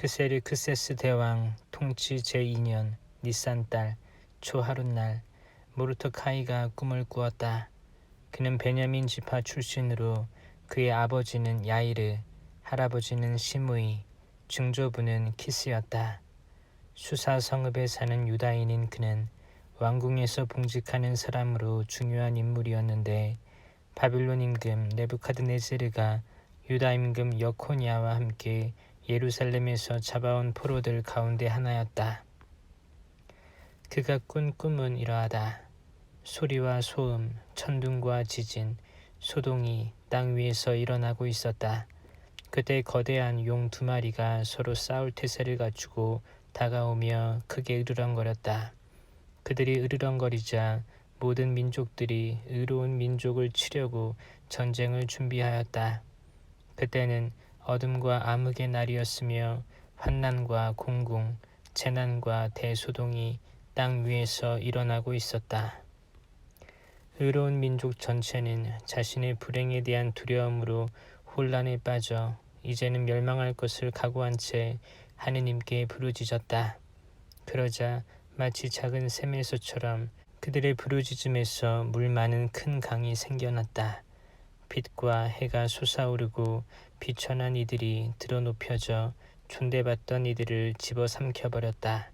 그세르크세스 대왕 통치 제2년 니산달 초하룻날 모르토카이가 꿈을 꾸었다. 그는 베냐민 지파 출신으로 그의 아버지는 야이르, 할아버지는 시므이, 증조부는 키스였다. 수사 성읍에 사는 유다인인 그는 왕궁에서 봉직하는 사람으로 중요한 인물이었는데 바빌론 임금 네부카드네제르가 유다 임금 여코니아와 함께 예루살렘에서 잡아온 포로들 가운데 하나였다. 그가 꾼 꿈은 이러하다. 소리와 소음, 천둥과 지진, 소동이 땅 위에서 일어나고 있었다. 그때 거대한 용 2마리가 서로 싸울 태세를 갖추고 다가오며 크게 으르렁거렸다. 그들이 으르렁거리자 모든 민족들이 의로운 민족을 치려고 전쟁을 준비하였다. 그때는 어둠과 암흑의 날이었으며 환난과 공궁, 재난과 대소동이 땅 위에서 일어나고 있었다. 의로운 민족 전체는 자신의 불행에 대한 두려움으로 혼란에 빠져 이제는 멸망할 것을 각오한 채 하느님께 부르짖었다. 그러자 마치 작은 샘에서처럼 그들의 부르짖음에서 물 많은 큰 강이 생겨났다. 빛과 해가 솟아오르고 비천한 이들이 드러눕혀져 존대받던 이들을 집어삼켜버렸다.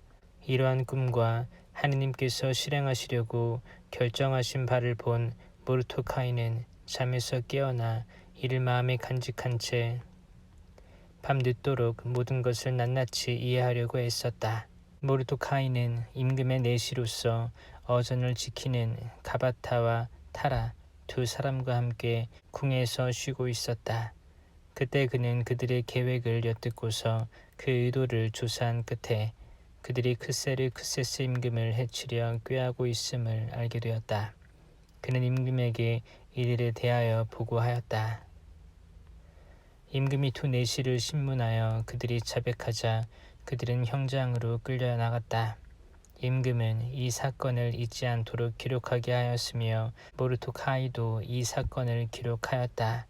이러한 꿈과 하느님께서 실행하시려고 결정하신 바를 본 모르토카이는 잠에서 깨어나 이를 마음에 간직한 채 밤늦도록 모든 것을 낱낱이 이해하려고 애썼다. 모르토카이는 임금의 내시로서 어전을 지키는 가바타와 타라 2사람과 함께 궁에서 쉬고 있었다. 그때 그는 그들의 계획을 엿듣고서 그 의도를 조사한 끝에 그들이 크세르크세스 임금을 해치려 꾀하고 있음을 알게 되었다. 그는 임금에게 이들에 대하여 보고하였다. 임금이 2 내시를 신문하여 그들이 자백하자 그들은 형장으로 끌려 나갔다. 임금은 이 사건을 잊지 않도록 기록하게 하였으며 모르토카이도 이 사건을 기록하였다.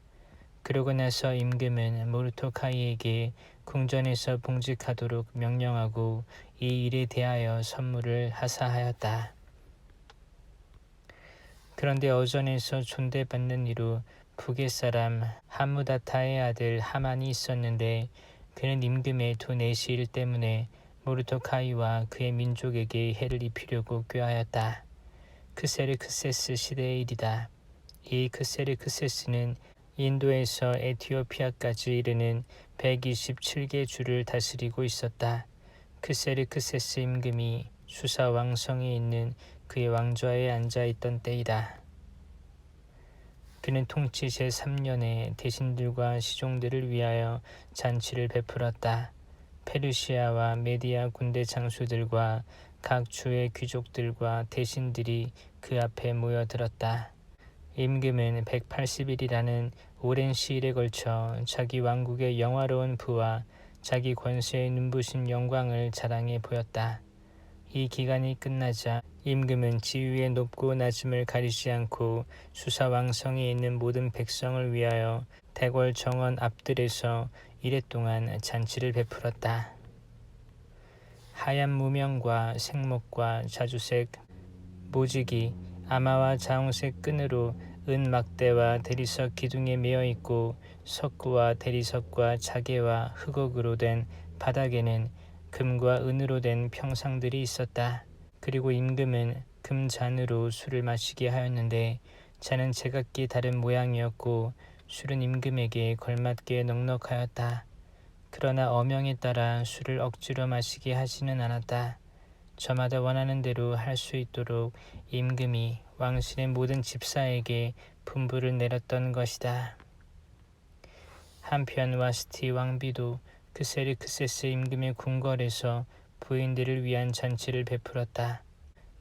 그러고 나서 임금은 모르토카이에게 궁전에서 봉직하도록 명령하고 이 일에 대하여 선물을 하사하였다. 그런데 어전에서 존대받는 이로 북의 사람 하무다타의 아들 하만이 있었는데 그는 임금의 2 내시일 때문에 모르토카이와 그의 민족에게 해를 입히려고 꾀하였다. 크세르크세스 시대의 일이다. 이 크세르크세스는 인도에서 에티오피아까지 이르는 127개 주를 다스리고 있었다. 크세르크세스 임금이 수사 왕성에 있는 그의 왕좌에 앉아있던 때이다. 그는 통치 제3년에 대신들과 시종들을 위하여 잔치를 베풀었다. 페르시아와 메디아 군대 장수들과 각 주의 귀족들과 대신들이 그 앞에 모여들었다. 임금은 180일이라는 오랜 시일에 걸쳐 자기 왕국의 영화로운 부와 자기 권세의 눈부신 영광을 자랑해 보였다. 이 기간이 끝나자 임금은 지위의 높고 낮음을 가리지 않고 수사왕성에 있는 모든 백성을 위하여 대궐 정원 앞들에서 이랫동안 잔치를 베풀었다. 하얀 무명과 생목과 자주색 모직이 아마와 자홍색 끈으로 은 막대와 대리석 기둥에 매어 있고 석구와 대리석과 자개와 흑옥으로 된 바닥에는 금과 은으로 된 평상들이 있었다. 그리고 임금은 금잔으로 술을 마시게 하였는데 잔은 제각기 다른 모양이었고 술은 임금에게 걸맞게 넉넉하였다. 그러나 어명에 따라 술을 억지로 마시게 하지는 않았다. 저마다 원하는 대로 할 수 있도록 임금이 왕실의 모든 집사에게 분부를 내렸던 것이다. 한편 와스티 왕비도 크세르크세스 임금의 궁궐에서 부인들을 위한 잔치를 베풀었다.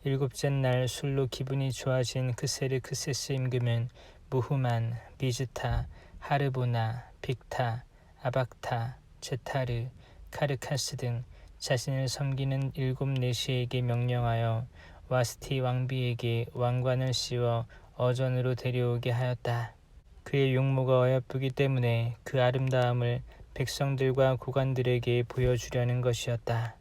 7째 날 술로 기분이 좋아진 크세르크세스 임금은 무후만, 비즈타, 하르보나, 빅타, 아박타, 제타르, 카르카스 등 자신을 섬기는 7 내시에게 명령하여 와스티 왕비에게 왕관을 씌워 어전으로 데려오게 하였다. 그의 용모가 어여쁘기 때문에 그 아름다움을 백성들과 고관들에게 보여주려는 것이었다.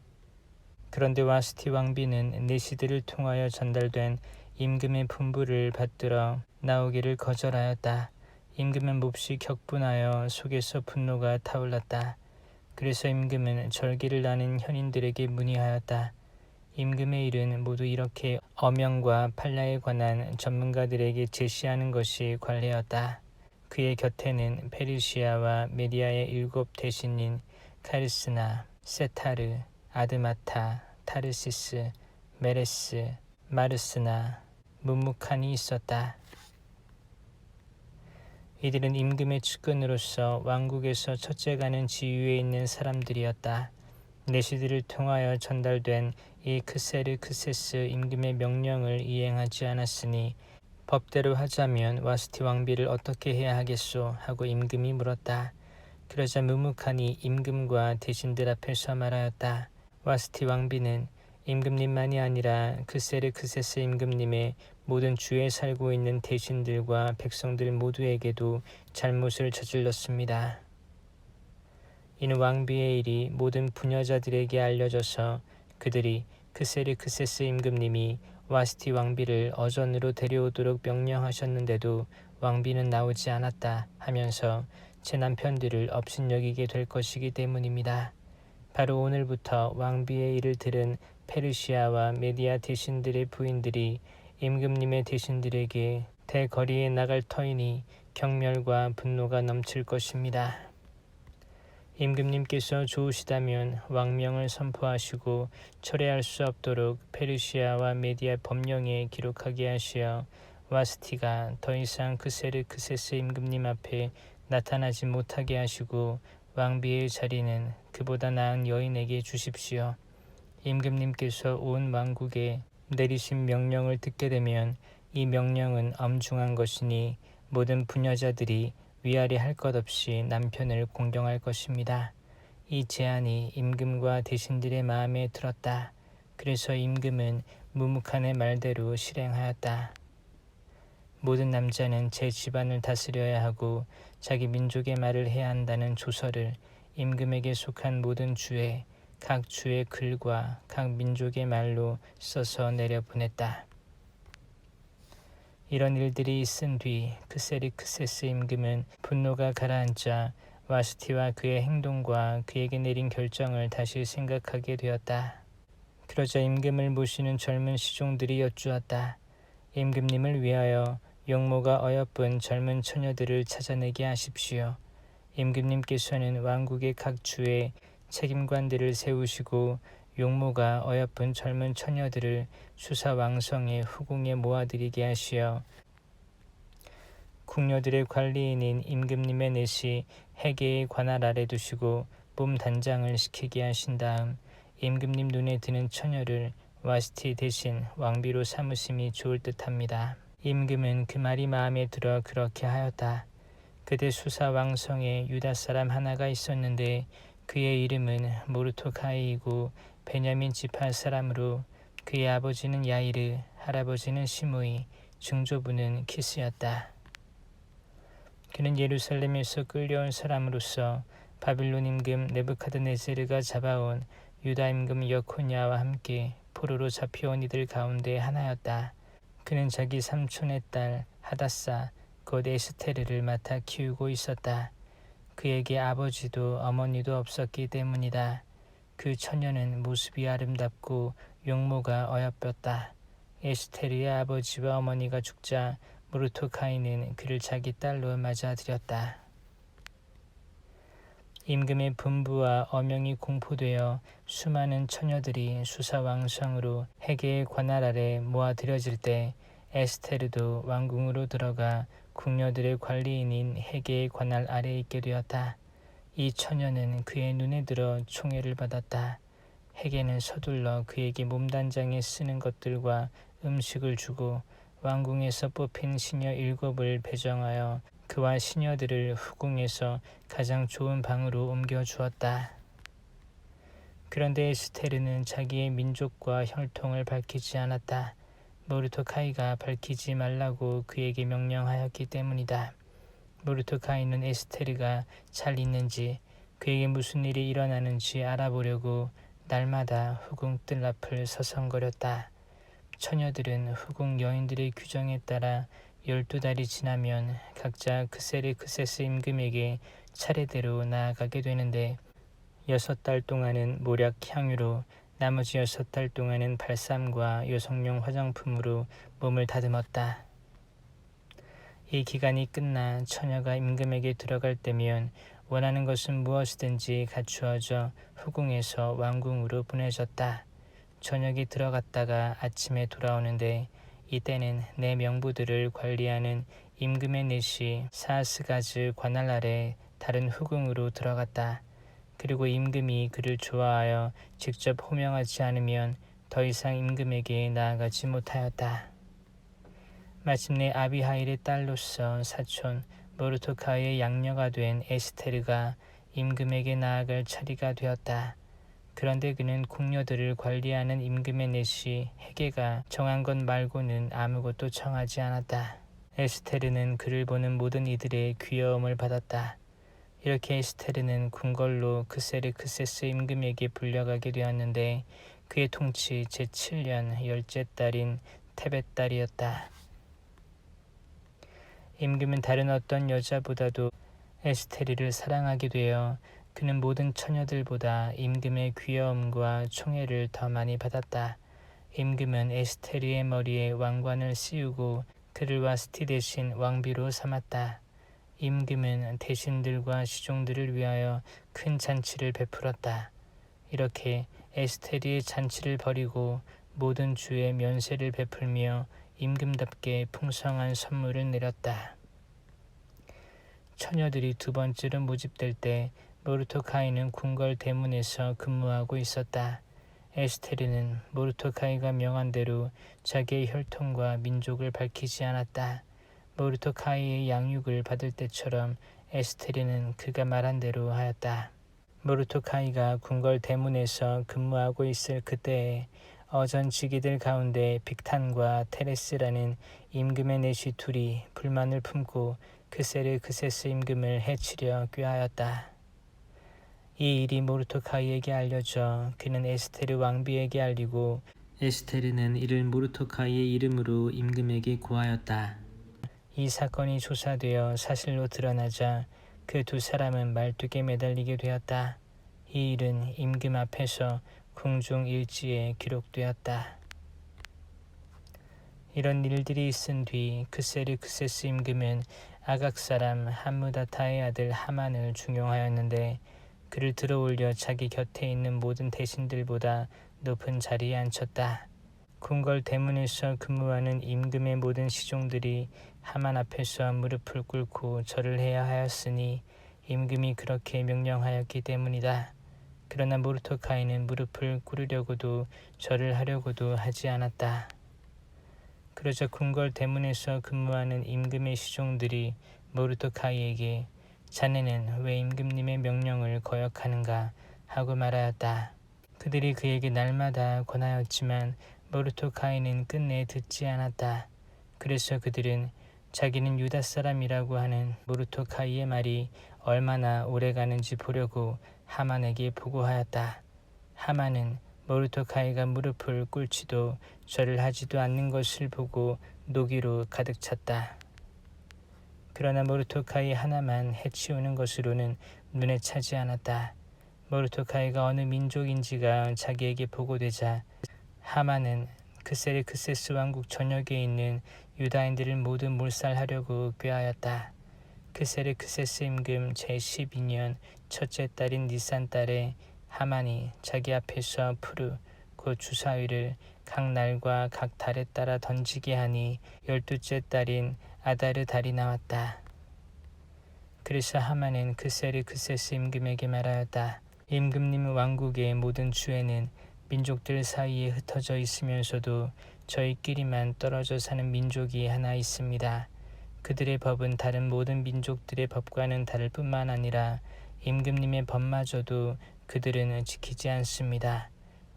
그런데 와스티 왕비는 내시들을 통하여 전달된 임금의 분부를 받들어 나오기를 거절하였다. 임금은 몹시 격분하여 속에서 분노가 타올랐다. 그래서 임금은 절기를 아는 현인들에게 문의하였다. 임금의 일은 모두 이렇게 엄영과 판례에 관한 전문가들에게 제시하는 것이 관례였다. 그의 곁에는 페르시아와 메디아의 7 대신인 카르스나, 세타르, 아드마타, 타르시스, 메레스, 마르스나, 문무칸이 있었다. 이들은 임금의 측근으로서 왕국에서 첫째가는 지위에 있는 사람들이었다. 내시들을 통하여 전달된 이 크세르크세스 임금의 명령을 이행하지 않았으니 법대로 하자면 와스티 왕비를 어떻게 해야 하겠소? 하고 임금이 물었다. 그러자 무무칸이 임금과 대신들 앞에서 말하였다. 와스티 왕비는 임금님만이 아니라 크세르크세스 임금님의 모든 주에 살고 있는 대신들과 백성들 모두에게도 잘못을 저질렀습니다. 이는 왕비의 일이 모든 부녀자들에게 알려져서 그들이 크세르크세스 임금님이 와스티 왕비를 어전으로 데려오도록 명령하셨는데도 왕비는 나오지 않았다 하면서 제 남편들을 업신여기게 될 것이기 때문입니다. 바로 오늘부터 왕비의 일을 들은 페르시아와 메디아 대신들의 부인들이 임금님의 대신들에게 대거리에 나갈 터이니 경멸과 분노가 넘칠 것입니다. 임금님께서 좋으시다면 왕명을 선포하시고 철회할 수 없도록 페르시아와 메디아 법령에 기록하게 하시어 와스티가 더 이상 크세르크세스 임금님 앞에 나타나지 못하게 하시고 왕비의 자리는 그보다 나은 여인에게 주십시오. 임금님께서 온 왕국에 내리신 명령을 듣게 되면 이 명령은 엄중한 것이니 모든 부녀자들이 위아래 할 것 없이 남편을 공경할 것입니다. 이 제안이 임금과 대신들의 마음에 들었다. 그래서 임금은 무무칸의 말대로 실행하였다. 모든 남자는 제 집안을 다스려야 하고 자기 민족의 말을 해야 한다는 조서를 임금에게 속한 모든 주에 각 주의 글과 각 민족의 말로 써서 내려보냈다. 이런 일들이 있은 뒤 크세르크세스 임금은 분노가 가라앉자 와스티와 그의 행동과 그에게 내린 결정을 다시 생각하게 되었다. 그러자 임금을 모시는 젊은 시종들이 여쭈었다. 임금님을 위하여 용모가 어여쁜 젊은 처녀들을 찾아내게 하십시오. 임금님께서는 왕국의 각 주에 책임관들을 세우시고 용모가 어여쁜 젊은 처녀들을 수사왕성의 후궁에 모아들이게 하시어 궁녀들의 관리인인 임금님의 내시 해계의 관할 아래 두시고 몸 단장을 시키게 하신 다음 임금님 눈에 드는 처녀를 와스티 대신 왕비로 삼으심이 좋을 듯합니다. 임금은 그 말이 마음에 들어 그렇게 하였다. 그때 수사왕성에 유다 사람 하나가 있었는데 그의 이름은 모르토카이이고 베냐민 지파 사람으로 그의 아버지는 야이르, 할아버지는 시므이, 증조부는 키스였다. 그는 예루살렘에서 끌려온 사람으로서 바빌론 임금 네부카드네자르가 잡아온 유다 임금 여코냐와 함께 포로로 잡혀온 이들 가운데 하나였다. 그는 자기 삼촌의 딸 하다사 곧 에스테르를 맡아 키우고 있었다. 그에게 아버지도 어머니도 없었기 때문이다. 그 처녀는 모습이 아름답고 용모가 어여뻤다. 에스테르의 아버지와 어머니가 죽자 모르토카이는 그를 자기 딸로 맞아들였다. 임금의 분부와 어명이 공포되어 수많은 처녀들이 수사왕성으로 해계의 관할 아래 모아들여질 때 에스테르도 왕궁으로 들어가 궁녀들의 관리인인 해계의 관할 아래에 있게 되었다. 이 처녀는 그의 눈에 들어 총애를 받았다. 해계는 서둘러 그에게 몸단장에 쓰는 것들과 음식을 주고 왕궁에서 뽑힌 시녀 7을 배정하여 그와 시녀들을 후궁에서 가장 좋은 방으로 옮겨 주었다. 그런데 에스테르는 자기의 민족과 혈통을 밝히지 않았다. 모르토카이가 밝히지 말라고 그에게 명령하였기 때문이다. 모르토카이는 에스테르가 잘 있는지 그에게 무슨 일이 일어나는지 알아보려고 날마다 후궁 뜰 앞을 서성거렸다. 처녀들은 후궁 여인들의 규정에 따라 12달이 지나면 각자 그세르크세스 임금에게 차례대로 나아가게 되는데 6달 동안은 모략 향유로, 나머지 6달 동안은 발삼과 여성용 화장품으로 몸을 다듬었다. 이 기간이 끝나 처녀가 임금에게 들어갈 때면 원하는 것은 무엇이든지 갖추어져 후궁에서 왕궁으로 보내졌다. 저녁에 들어갔다가 아침에 돌아오는데 이때는 내 명부들을 관리하는 임금의 넷이 사스가즈 관할 아래 다른 후궁으로 들어갔다. 그리고 임금이 그를 좋아하여 직접 호명하지 않으면 더 이상 임금에게 나아가지 못하였다. 마침내 아비하일의 딸로서 사촌 모르토카이의 양녀가 된 에스테르가 임금에게 나아갈 차례가 되었다. 그런데 그는 궁녀들을 관리하는 임금의 넷이 헤게가 정한 것 말고는 아무것도 정하지 않았다. 에스테르는 그를 보는 모든 이들의 귀여움을 받았다. 이렇게 에스테르는 궁궐로 그세르크세스 임금에게 불려가게 되었는데 그의 통치 제7년 10째 달인 테벳 달이었다. 임금은 다른 어떤 여자보다도 에스테르를 사랑하게 되어 그는 모든 처녀들보다 임금의 귀여움과 총애를 더 많이 받았다. 임금은 에스테르의 머리에 왕관을 씌우고 그를 와스티 대신 왕비로 삼았다. 임금은 대신들과 시종들을 위하여 큰 잔치를 베풀었다. 이렇게 에스테르의 잔치를 벌이고 모든 주에 면세를 베풀며 임금답게 풍성한 선물을 내렸다. 처녀들이 두 번째로 모집될 때 모르토카이는 궁궐 대문에서 근무하고 있었다. 에스테르는 모르토카이가 명한 대로 자기의 혈통과 민족을 밝히지 않았다. 모르토카이의 양육을 받을 때처럼 에스테르는 그가 말한 대로 하였다. 모르토카이가 궁궐 대문에서 근무하고 있을 그때에 어전지기들 가운데 빅탄과 테레스라는 임금의 넷이 둘이 불만을 품고 그세르크세스 임금을 해치려 꾀하였다. 이 일이 모르토카이에게 알려져 그는 에스테르 왕비에게 알리고 에스테르는 이를 모르토카이의 이름으로 임금에게 고하였다. 이 사건이 조사되어 사실로 드러나자 그 두 사람은 말뚝에 매달리게 되었다. 이 일은 임금 앞에서 궁중 일지에 기록되었다. 이런 일들이 있은 뒤 그세르크세스 임금은 아각 사람 함무다타의 아들 하만을 중용하였는데 그를 들어올려 자기 곁에 있는 모든 대신들보다 높은 자리에 앉혔다. 궁궐 대문에서 근무하는 임금의 모든 시종들이 하만 앞에서 무릎을 꿇고 절을 해야 하였으니 임금이 그렇게 명령하였기 때문이다. 그러나 모르토카이는 무릎을 꿇으려고도 절을 하려고도 하지 않았다. 그러자 궁궐 대문에서 근무하는 임금의 시종들이 모르토카이에게 자네는 왜 임금님의 명령을 거역하는가 하고 말하였다. 그들이 그에게 날마다 권하였지만 모르토카이는 끝내 듣지 않았다. 그래서 그들은 자기는 유다 사람이라고 하는 모르토카이의 말이 얼마나 오래가는지 보려고 하만에게 보고하였다. 하만은 모르토카이가 무릎을 꿇지도 절을 하지도 않는 것을 보고 노기로 가득 찼다. 그러나 모르토카이 하나만 해치우는 것으로는 눈에 차지 않았다. 모르토카이가 어느 민족인지가 자기에게 보고되자 하만은 그세르크세스 왕국 전역에 있는 유다인들을 모두 몰살하려고 꾀하였다. 그세르크세스 임금 제12년 첫째 달인 니산 달에 하만이 자기 앞에서 푸르 곧 주사위를 각 날과 각 달에 따라 던지게 하니 12째 달인 아다르 달이 나왔다. 그래서 하만은 그세르크세스 임금에게 말하였다. 임금님 왕국의 모든 주에는 민족들 사이에 흩어져 있으면서도 저희끼리만 떨어져 사는 민족이 하나 있습니다. 그들의 법은 다른 모든 민족들의 법과는 다를 뿐만 아니라 임금님의 법마저도 그들은 지키지 않습니다.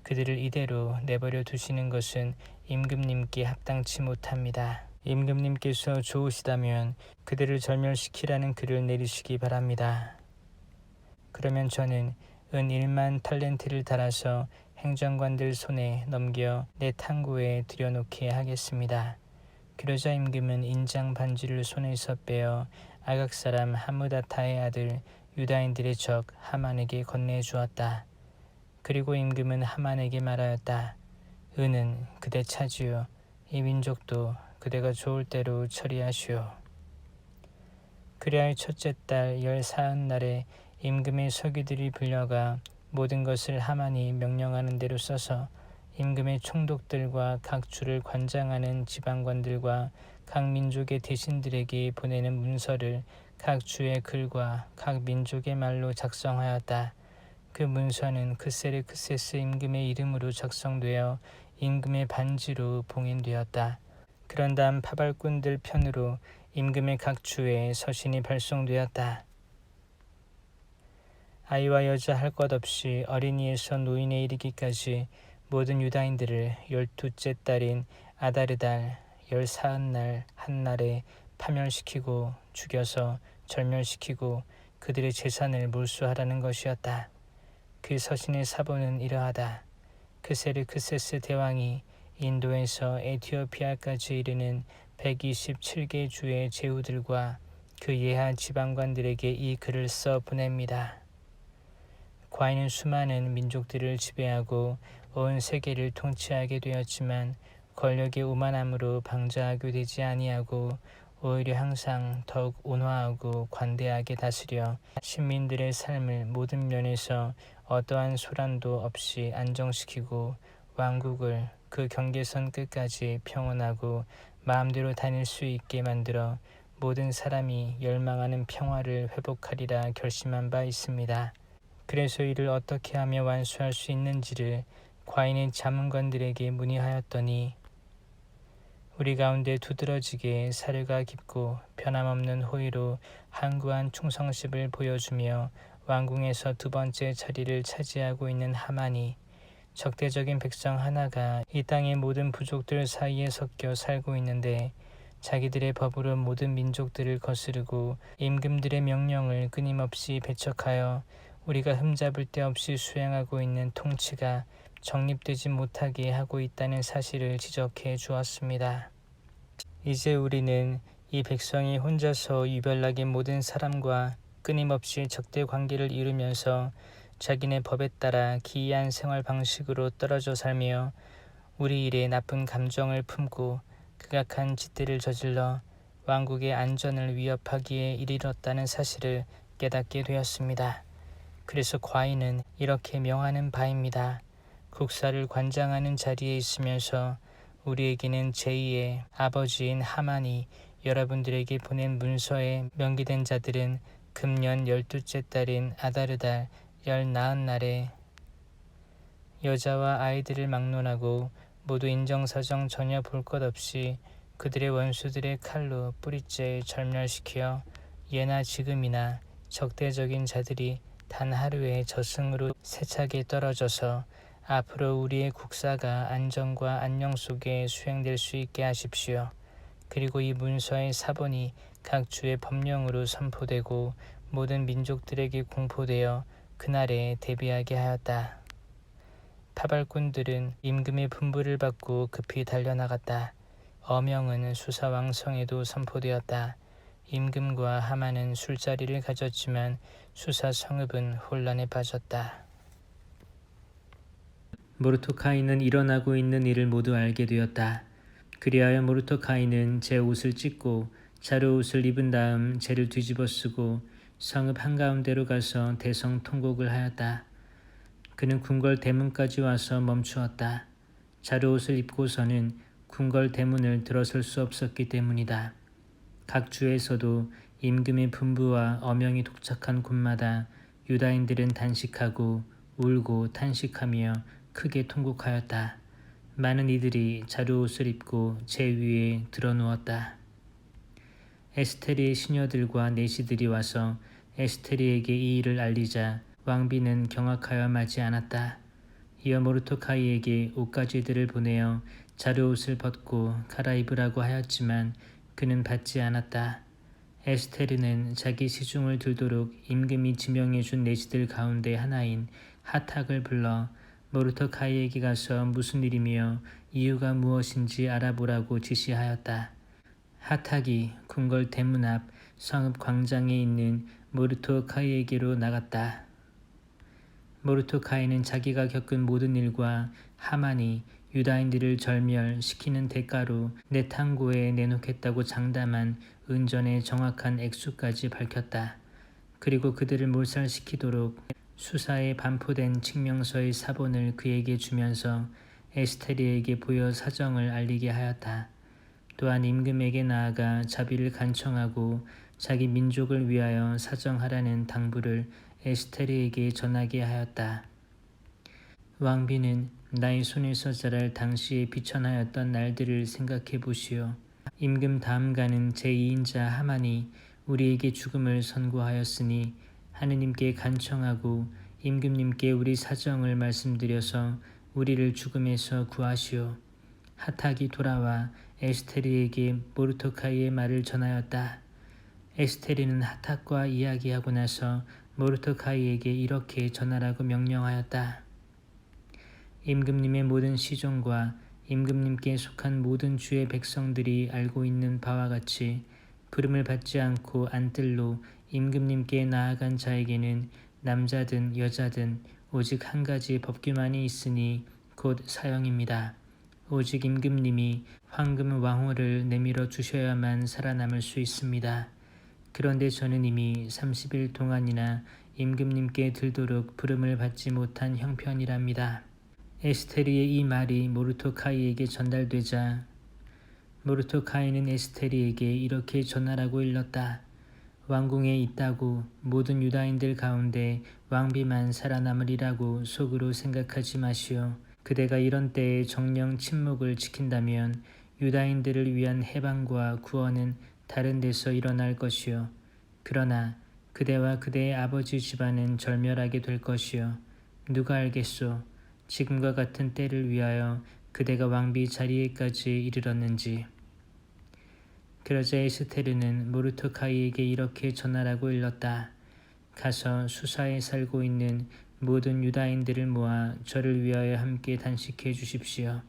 그들을 이대로 내버려 두시는 것은 임금님께 합당치 못합니다. 임금님께서 좋으시다면 그들을 절멸시키라는 글을 내리시기 바랍니다. 그러면 저는 은 1만 탈렌트를 달아서 행정관들 손에 넘겨 내 탕고에 들여놓게 하겠습니다. 그러자 임금은 인장 반지를 손에서 빼어 아각 사람 하므다타의 아들 유다인들의 적 하만에게 건네주었다. 그리고 임금은 하만에게 말하였다. 은은 그대 차지요. 이 민족도 그대가 좋을 대로 처리하시오. 그리하여 첫째 달 14흔날에 임금의 서기들이 불려가 모든 것을 하만이 명령하는 대로 써서 임금의 총독들과 각 주를 관장하는 지방관들과 각 민족의 대신들에게 보내는 문서를 각 주의 글과 각 민족의 말로 작성하였다. 그 문서는 크세르크세스 임금의 이름으로 작성되어 임금의 반지로 봉인되었다. 그런 다음 파발꾼들 편으로 임금의 각 주에 서신이 발송되었다. 아이와 여자 할 것 없이 어린이에서 노인에 이르기까지 모든 유다인들을 12째 달인 아다르달 14흔날 한날에 파멸시키고 죽여서 절멸시키고 그들의 재산을 몰수하라는 것이었다. 그 서신의 사본은 이러하다. 크세르크세스 대왕이 인도에서 에티오피아까지 이르는 127개 주의 제후들과 그 예하 지방관들에게 이 글을 써 보냅니다. 과인은 수많은 민족들을 지배하고 온 세계를 통치하게 되었지만 권력의 오만함으로 방자하게 되지 아니하고 오히려 항상 더욱 온화하고 관대하게 다스려 신민들의 삶을 모든 면에서 어떠한 소란도 없이 안정시키고 왕국을 그 경계선 끝까지 평온하고 마음대로 다닐 수 있게 만들어 모든 사람이 열망하는 평화를 회복하리라 결심한 바 있습니다. 그래서 이를 어떻게 하며 완수할 수 있는지를 과인의 자문관들에게 문의하였더니 우리 가운데 두드러지게 사려가 깊고 변함없는 호의로 한구한 충성심을 보여주며 왕궁에서 두 번째 자리를 차지하고 있는 하만이 적대적인 백성 하나가 이 땅의 모든 부족들 사이에 섞여 살고 있는데 자기들의 법으로 모든 민족들을 거스르고 임금들의 명령을 끊임없이 배척하여 우리가 흠잡을 데 없이 수행하고 있는 통치가 정립되지 못하게 하고 있다는 사실을 지적해 주었습니다. 이제 우리는 이 백성이 혼자서 유별나게 모든 사람과 끊임없이 적대 관계를 이루면서 자기네 법에 따라 기이한 생활 방식으로 떨어져 살며 우리 일에 나쁜 감정을 품고 극악한 짓들을 저질러 왕국의 안전을 위협하기에 이르렀다는 사실을 깨닫게 되었습니다. 그래서 과인은 이렇게 명하는 바입니다. 국사를 관장하는 자리에 있으면서 우리에게는 제2의 아버지인 하만이 여러분들에게 보낸 문서에 명기된 자들은 금년 12째 달인 아다르달 14흔날에 여자와 아이들을 막론하고 모두 인정사정 전혀 볼 것 없이 그들의 원수들의 칼로 뿌리째 절멸시켜 예나 지금이나 적대적인 자들이 단 하루의 저승으로 세차게 떨어져서 앞으로 우리의 국사가 안정과 안녕 속에 수행될 수 있게 하십시오. 그리고 이 문서의 사본이 각 주의 법령으로 선포되고 모든 민족들에게 공포되어 그날에 대비하게 하였다. 파발꾼들은 임금의 분부를 받고 급히 달려나갔다. 어명은 수사왕성에도 선포되었다. 임금과 하만은 술자리를 가졌지만 수사 성읍은 혼란에 빠졌다. 모르토카이는 일어나고 있는 일을 모두 알게 되었다. 그리하여 모르토카이는 제 옷을 찢고 자루옷을 입은 다음 재를 뒤집어 쓰고 성읍 한가운데로 가서 대성 통곡을 하였다. 그는 궁궐 대문까지 와서 멈추었다. 자루옷을 입고서는 궁궐 대문을 들어설 수 없었기 때문이다. 각 주에서도 임금의 분부와 어명이 도착한 곳마다 유다인들은 단식하고 울고 탄식하며 크게 통곡하였다. 많은 이들이 자루옷을 입고 제 위에 드러누웠다. 에스테리의 시녀들과 내시들이 와서 에스테리에게 이 일을 알리자 왕비는 경악하여 마지 않았다. 이어 모르토카이에게 옷가지들을 보내어 자루옷을 벗고 갈아입으라고 하였지만 그는 받지 않았다. 에스테르는 자기 시중을 들도록 임금이 지명해 준 내시들 가운데 하나인 하탁을 불러 모르토카이에게 가서 무슨 일이며 이유가 무엇인지 알아보라고 지시하였다. 하탁이 궁궐 대문 앞 성읍 광장에 있는 모르토카이에게로 나갔다. 모르토카이는 자기가 겪은 모든 일과 하만이 유다인들을 절멸시키는 대가로 내탕고에 내놓겠다고 장담한 은전의 정확한 액수까지 밝혔다. 그리고 그들을 몰살시키도록 수사에 반포된 칙명서의 사본을 그에게 주면서 에스테르에게 보여 사정을 알리게 하였다. 또한 임금에게 나아가 자비를 간청하고 자기 민족을 위하여 사정하라는 당부를 에스테르에게 전하게 하였다. 왕비는 나의 손에서 자랄 당시에 비천하였던 날들을 생각해 보시오. 임금 다음가는 제2인자 하만이 우리에게 죽음을 선고하였으니 하느님께 간청하고 임금님께 우리 사정을 말씀드려서 우리를 죽음에서 구하시오. 하탁이 돌아와 에스테르에게 모르토카이의 말을 전하였다. 에스테르는 하탁과 이야기하고 나서 모르토카이에게 이렇게 전하라고 명령하였다. 임금님의 모든 시종과 임금님께 속한 모든 주의 백성들이 알고 있는 바와 같이 부름을 받지 않고 안뜰로 임금님께 나아간 자에게는 남자든 여자든 오직 한 가지 법규만이 있으니 곧 사형입니다. 오직 임금님이 황금 왕호를 내밀어 주셔야만 살아남을 수 있습니다. 그런데 저는 이미 30일 동안이나 임금님께 들도록 부름을 받지 못한 형편이랍니다. 에스테르의 이 말이 모르토카이에게 전달되자 모르토카이는 에스테르에게 이렇게 전하라고 일렀다. 왕궁에 있다고 모든 유다인들 가운데 왕비만 살아남으리라고 속으로 생각하지 마시오. 그대가 이런 때에 정령 침묵을 지킨다면 유다인들을 위한 해방과 구원은 다른 데서 일어날 것이요. 그러나 그대와 그대의 아버지 집안은 절멸하게 될 것이요. 누가 알겠소? 지금과 같은 때를 위하여 그대가 왕비 자리에까지 이르렀는지. 그러자 에스테르는 모르토카이에게 이렇게 전하라고 일렀다. 가서 수사에 살고 있는 모든 유다인들을 모아 저를 위하여 함께 단식해 주십시오.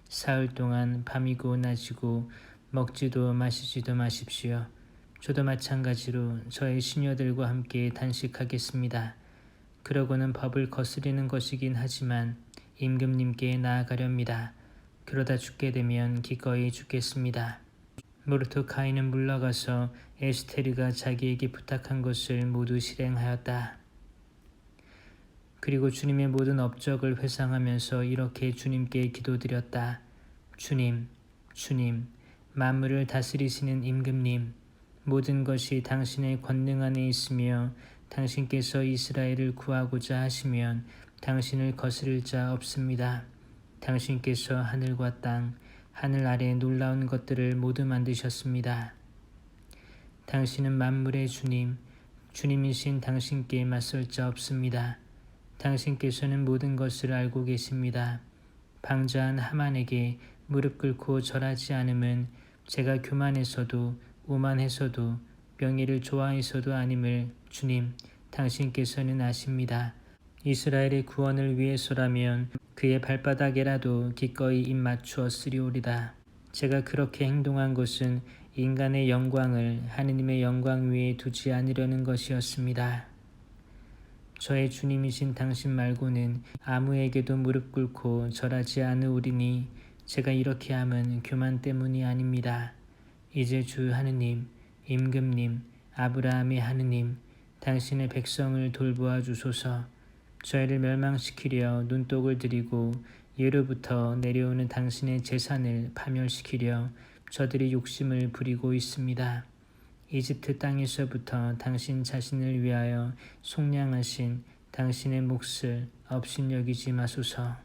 사흘 동안 밤이고 낮이고 먹지도 마시지도 마십시오. 저도 마찬가지로 저의 시녀들과 함께 단식하겠습니다. 그러고는 법을 거스리는 것이긴 하지만 임금님께 나아가렵니다. 그러다 죽게 되면 기꺼이 죽겠습니다. 모르토카이는 물러가서 에스테르가 자기에게 부탁한 것을 모두 실행하였다. 그리고 주님의 모든 업적을 회상하면서 이렇게 주님께 기도드렸다. 주님, 주님, 만물을 다스리시는 임금님, 모든 것이 당신의 권능 안에 있으며 당신께서 이스라엘을 구하고자 하시면 당신을 거스를 자 없습니다. 당신께서 하늘과 땅, 하늘 아래 놀라운 것들을 모두 만드셨습니다. 당신은 만물의 주님, 주님이신 당신께 맞설 자 없습니다. 당신께서는 모든 것을 알고 계십니다. 방자한 하만에게 무릎 꿇고 절하지 않음은 제가 교만해서도 오만해서도 명예를 좋아해서도 아님을 주님, 당신께서는 아십니다. 이스라엘의 구원을 위해서라면 그의 발바닥에라도 기꺼이 입 맞추어 쓰리오리다. 제가 그렇게 행동한 것은 인간의 영광을 하느님의 영광 위에 두지 않으려는 것이었습니다. 저의 주님이신 당신 말고는 아무에게도 무릎 꿇고 절하지 않으오리니 제가 이렇게 함은 교만 때문이 아닙니다. 이제 주 하느님, 임금님, 아브라함의 하느님, 당신의 백성을 돌보아 주소서. 저희를 멸망시키려 눈독을 들이고 예로부터 내려오는 당신의 재산을 파멸시키려 저들이 욕심을 부리고 있습니다. 이집트 땅에서부터 당신 자신을 위하여 속량하신 당신의 몫을 업신여기지 마소서.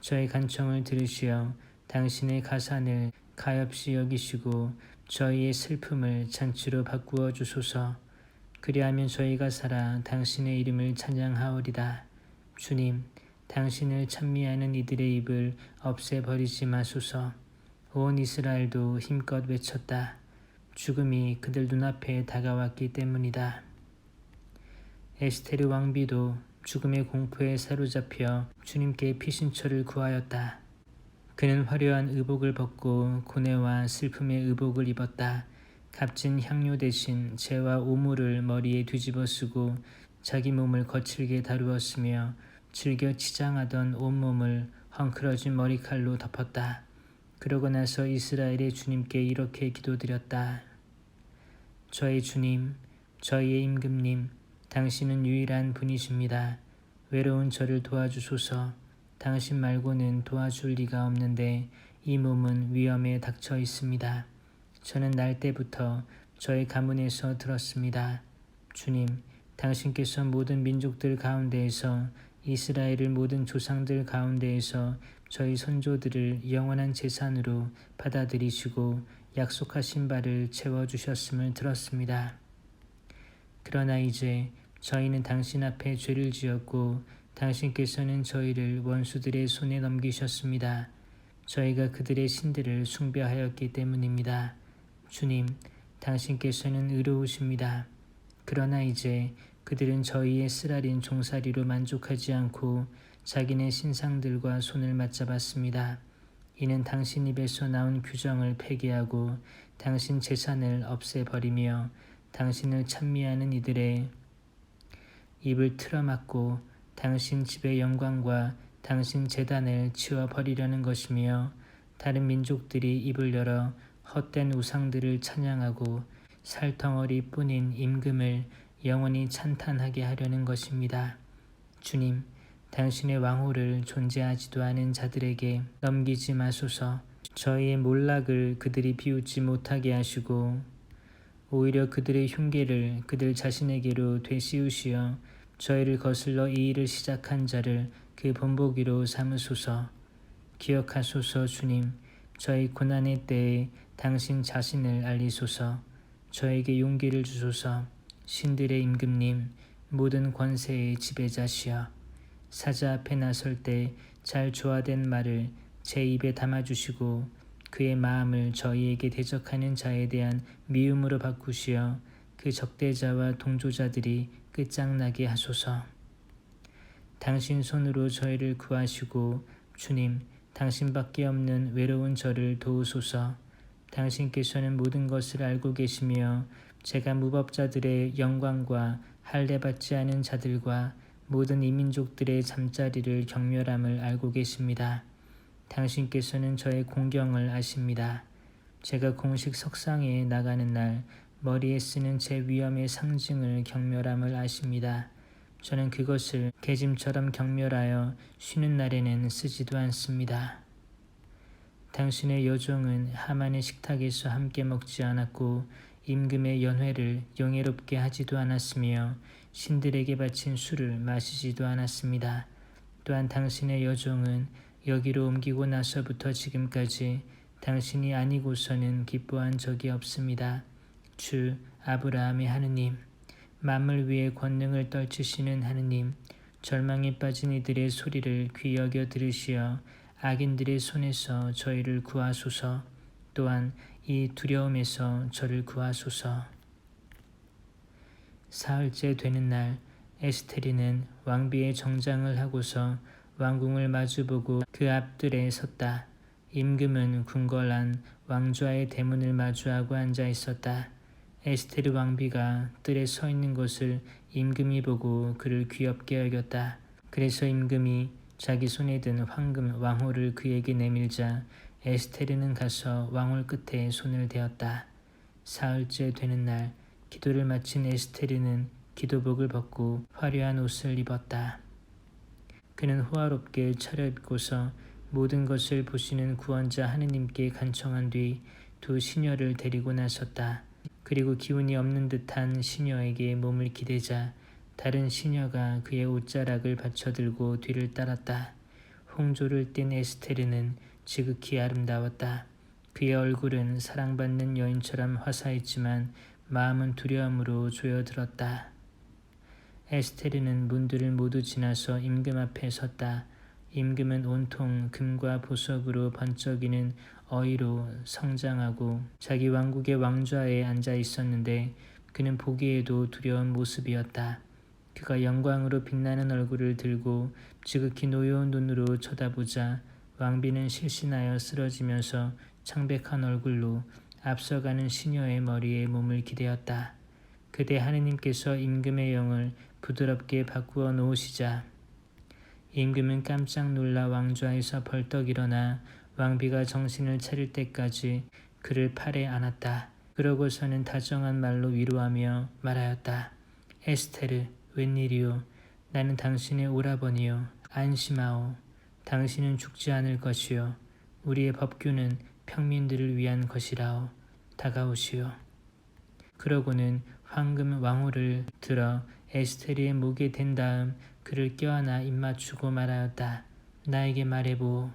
저의 간청을 들으시어 당신의 가산을 가엾이 여기시고 저희의 슬픔을 잔치로 바꾸어 주소서. 그리하면 저희가 살아 당신의 이름을 찬양하오리다. 주님, 당신을 찬미하는 이들의 입을 없애버리지 마소서. 온 이스라엘도 힘껏 외쳤다. 죽음이 그들 눈앞에 다가왔기 때문이다. 에스테르 왕비도 죽음의 공포에 사로잡혀 주님께 피신처를 구하였다. 그는 화려한 의복을 벗고 고뇌와 슬픔의 의복을 입었다. 값진 향료 대신 재와 오물을 머리에 뒤집어 쓰고 자기 몸을 거칠게 다루었으며 즐겨 치장하던 온몸을 헝클어진 머리칼로 덮었다. 그러고 나서 이스라엘의 주님께 이렇게 기도드렸다. 저의 주님, 저희의 임금님, 당신은 유일한 분이십니다. 외로운 저를 도와주소서. 당신 말고는 도와줄 리가 없는데 이 몸은 위험에 닥쳐 있습니다. 저는 날 때부터 저의 가문에서 들었습니다. 주님, 당신께서 모든 민족들 가운데에서 이스라엘을 모든 조상들 가운데에서 저희 선조들을 영원한 재산으로 받아들이시고 약속하신 바를 채워주셨음을 들었습니다. 그러나 이제 저희는 당신 앞에 죄를 지었고 당신께서는 저희를 원수들의 손에 넘기셨습니다. 저희가 그들의 신들을 숭배하였기 때문입니다. 주님, 당신께서는 의로우십니다. 그러나 이제 그들은 저희의 쓰라린 종살이로 만족하지 않고 자기네 신상들과 손을 맞잡았습니다. 이는 당신 입에서 나온 규정을 폐기하고 당신 재산을 없애버리며 당신을 찬미하는 이들의 입을 틀어막고 당신 집의 영광과 당신 제단을 치워버리려는 것이며 다른 민족들이 입을 열어 헛된 우상들을 찬양하고 살덩어리뿐인 임금을 영원히 찬탄하게 하려는 것입니다. 주님, 당신의 왕호를 존재하지도 않은 자들에게 넘기지 마소서. 저희의 몰락을 그들이 비웃지 못하게 하시고 오히려 그들의 흉계를 그들 자신에게로 되씌우시어 저희를 거슬러 이 일을 시작한 자를 그 본보기로 삼으소서. 기억하소서. 주님, 저희 고난의 때에 당신 자신을 알리소서. 저에게 용기를 주소서. 신들의 임금님, 모든 권세의 지배자시여, 사자 앞에 나설 때 잘 조화된 말을 제 입에 담아주시고 그의 마음을 저희에게 대적하는 자에 대한 미움으로 바꾸시어 그 적대자와 동조자들이 끝장나게 하소서. 당신 손으로 저희를 구하시고 주님, 당신밖에 없는 외로운 저를 도우소서. 당신께서는 모든 것을 알고 계시며 제가 무법자들의 영광과 할례받지 않은 자들과 모든 이민족들의 잠자리를 경멸함을 알고 계십니다. 당신께서는 저의 공경을 아십니다. 제가 공식 석상에 나가는 날 머리에 쓰는 제 위엄의 상징을 경멸함을 아십니다. 저는 그것을 계짐처럼 경멸하여 쉬는 날에는 쓰지도 않습니다. 당신의 여종은 하만의 식탁에서 함께 먹지 않았고 임금의 연회를 영예롭게 하지도 않았으며 신들에게 바친 술을 마시지도 않았습니다. 또한 당신의 여종은 여기로 옮기고 나서부터 지금까지 당신이 아니고서는 기뻐한 적이 없습니다. 주 아브라함의 하느님, 만물 위에 권능을 떨치시는 하느님, 절망에 빠진 이들의 소리를 귀 여겨 들으시어 악인들의 손에서 저희를 구하소서. 또한 이 두려움에서 저를 구하소서. 사흘째 되는 날 에스테리는 왕비의 정장을 하고서 왕궁을 마주보고 그 앞뜰에 섰다. 임금은 궁궐안 왕좌의 대문을 마주하고 앉아 있었다. 에스테르 왕비가 뜰에 서 있는 것을 임금이 보고 그를 귀엽게 여겼다. 그래서 임금이 자기 손에 든 황금 왕호를 그에게 내밀자 에스테르는 가서 왕홀 끝에 손을 대었다. 사흘째 되는 날 기도를 마친 에스테르는 기도복을 벗고 화려한 옷을 입었다. 그는 호화롭게 차려입고서 모든 것을 보시는 구원자 하느님께 간청한 뒤 두 시녀를 데리고 나섰다. 그리고 기운이 없는 듯한 시녀에게 몸을 기대자 다른 시녀가 그의 옷자락을 받쳐들고 뒤를 따랐다. 홍조를 띤 에스테르는 지극히 아름다웠다. 그의 얼굴은 사랑받는 여인처럼 화사했지만 마음은 두려움으로 조여들었다. 에스테르는 문들을 모두 지나서 임금 앞에 섰다. 임금은 온통 금과 보석으로 번쩍이는 어이로 성장하고 자기 왕국의 왕좌에 앉아 있었는데 그는 보기에도 두려운 모습이었다. 그가 영광으로 빛나는 얼굴을 들고 지극히 노여운 눈으로 쳐다보자 왕비는 실신하여 쓰러지면서 창백한 얼굴로 앞서가는 시녀의 머리에 몸을 기대었다. 그때 하느님께서 임금의 영을 부드럽게 바꾸어 놓으시자 임금은 깜짝 놀라 왕좌에서 벌떡 일어나 왕비가 정신을 차릴 때까지 그를 팔에 안았다. 그러고서는 다정한 말로 위로하며 말하였다. 에스테르, 웬일이오? 나는 당신의 오라버니요. 안심하오. 당신은 죽지 않을 것이요. 우리의 법규는 평민들을 위한 것이라오. 다가오시오. 그러고는 황금 왕호를 들어 에스테르의 목에 댄 다음 그를 껴안아 입맞추고 말하였다. 나에게 말해보.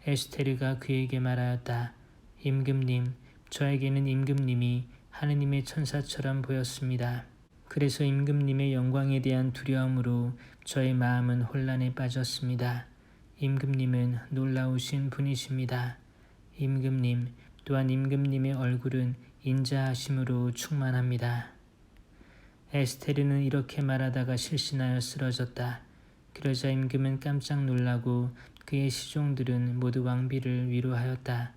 에스테르가 그에게 말하였다. 임금님, 저에게는 임금님이 하느님의 천사처럼 보였습니다. 그래서 임금님의 영광에 대한 두려움으로 저의 마음은 혼란에 빠졌습니다. 임금님은 놀라우신 분이십니다. 임금님, 또한 임금님의 얼굴은 인자하심으로 충만합니다. 에스테르는 이렇게 말하다가 실신하여 쓰러졌다. 그러자 임금은 깜짝 놀라고 그의 시종들은 모두 왕비를 위로하였다.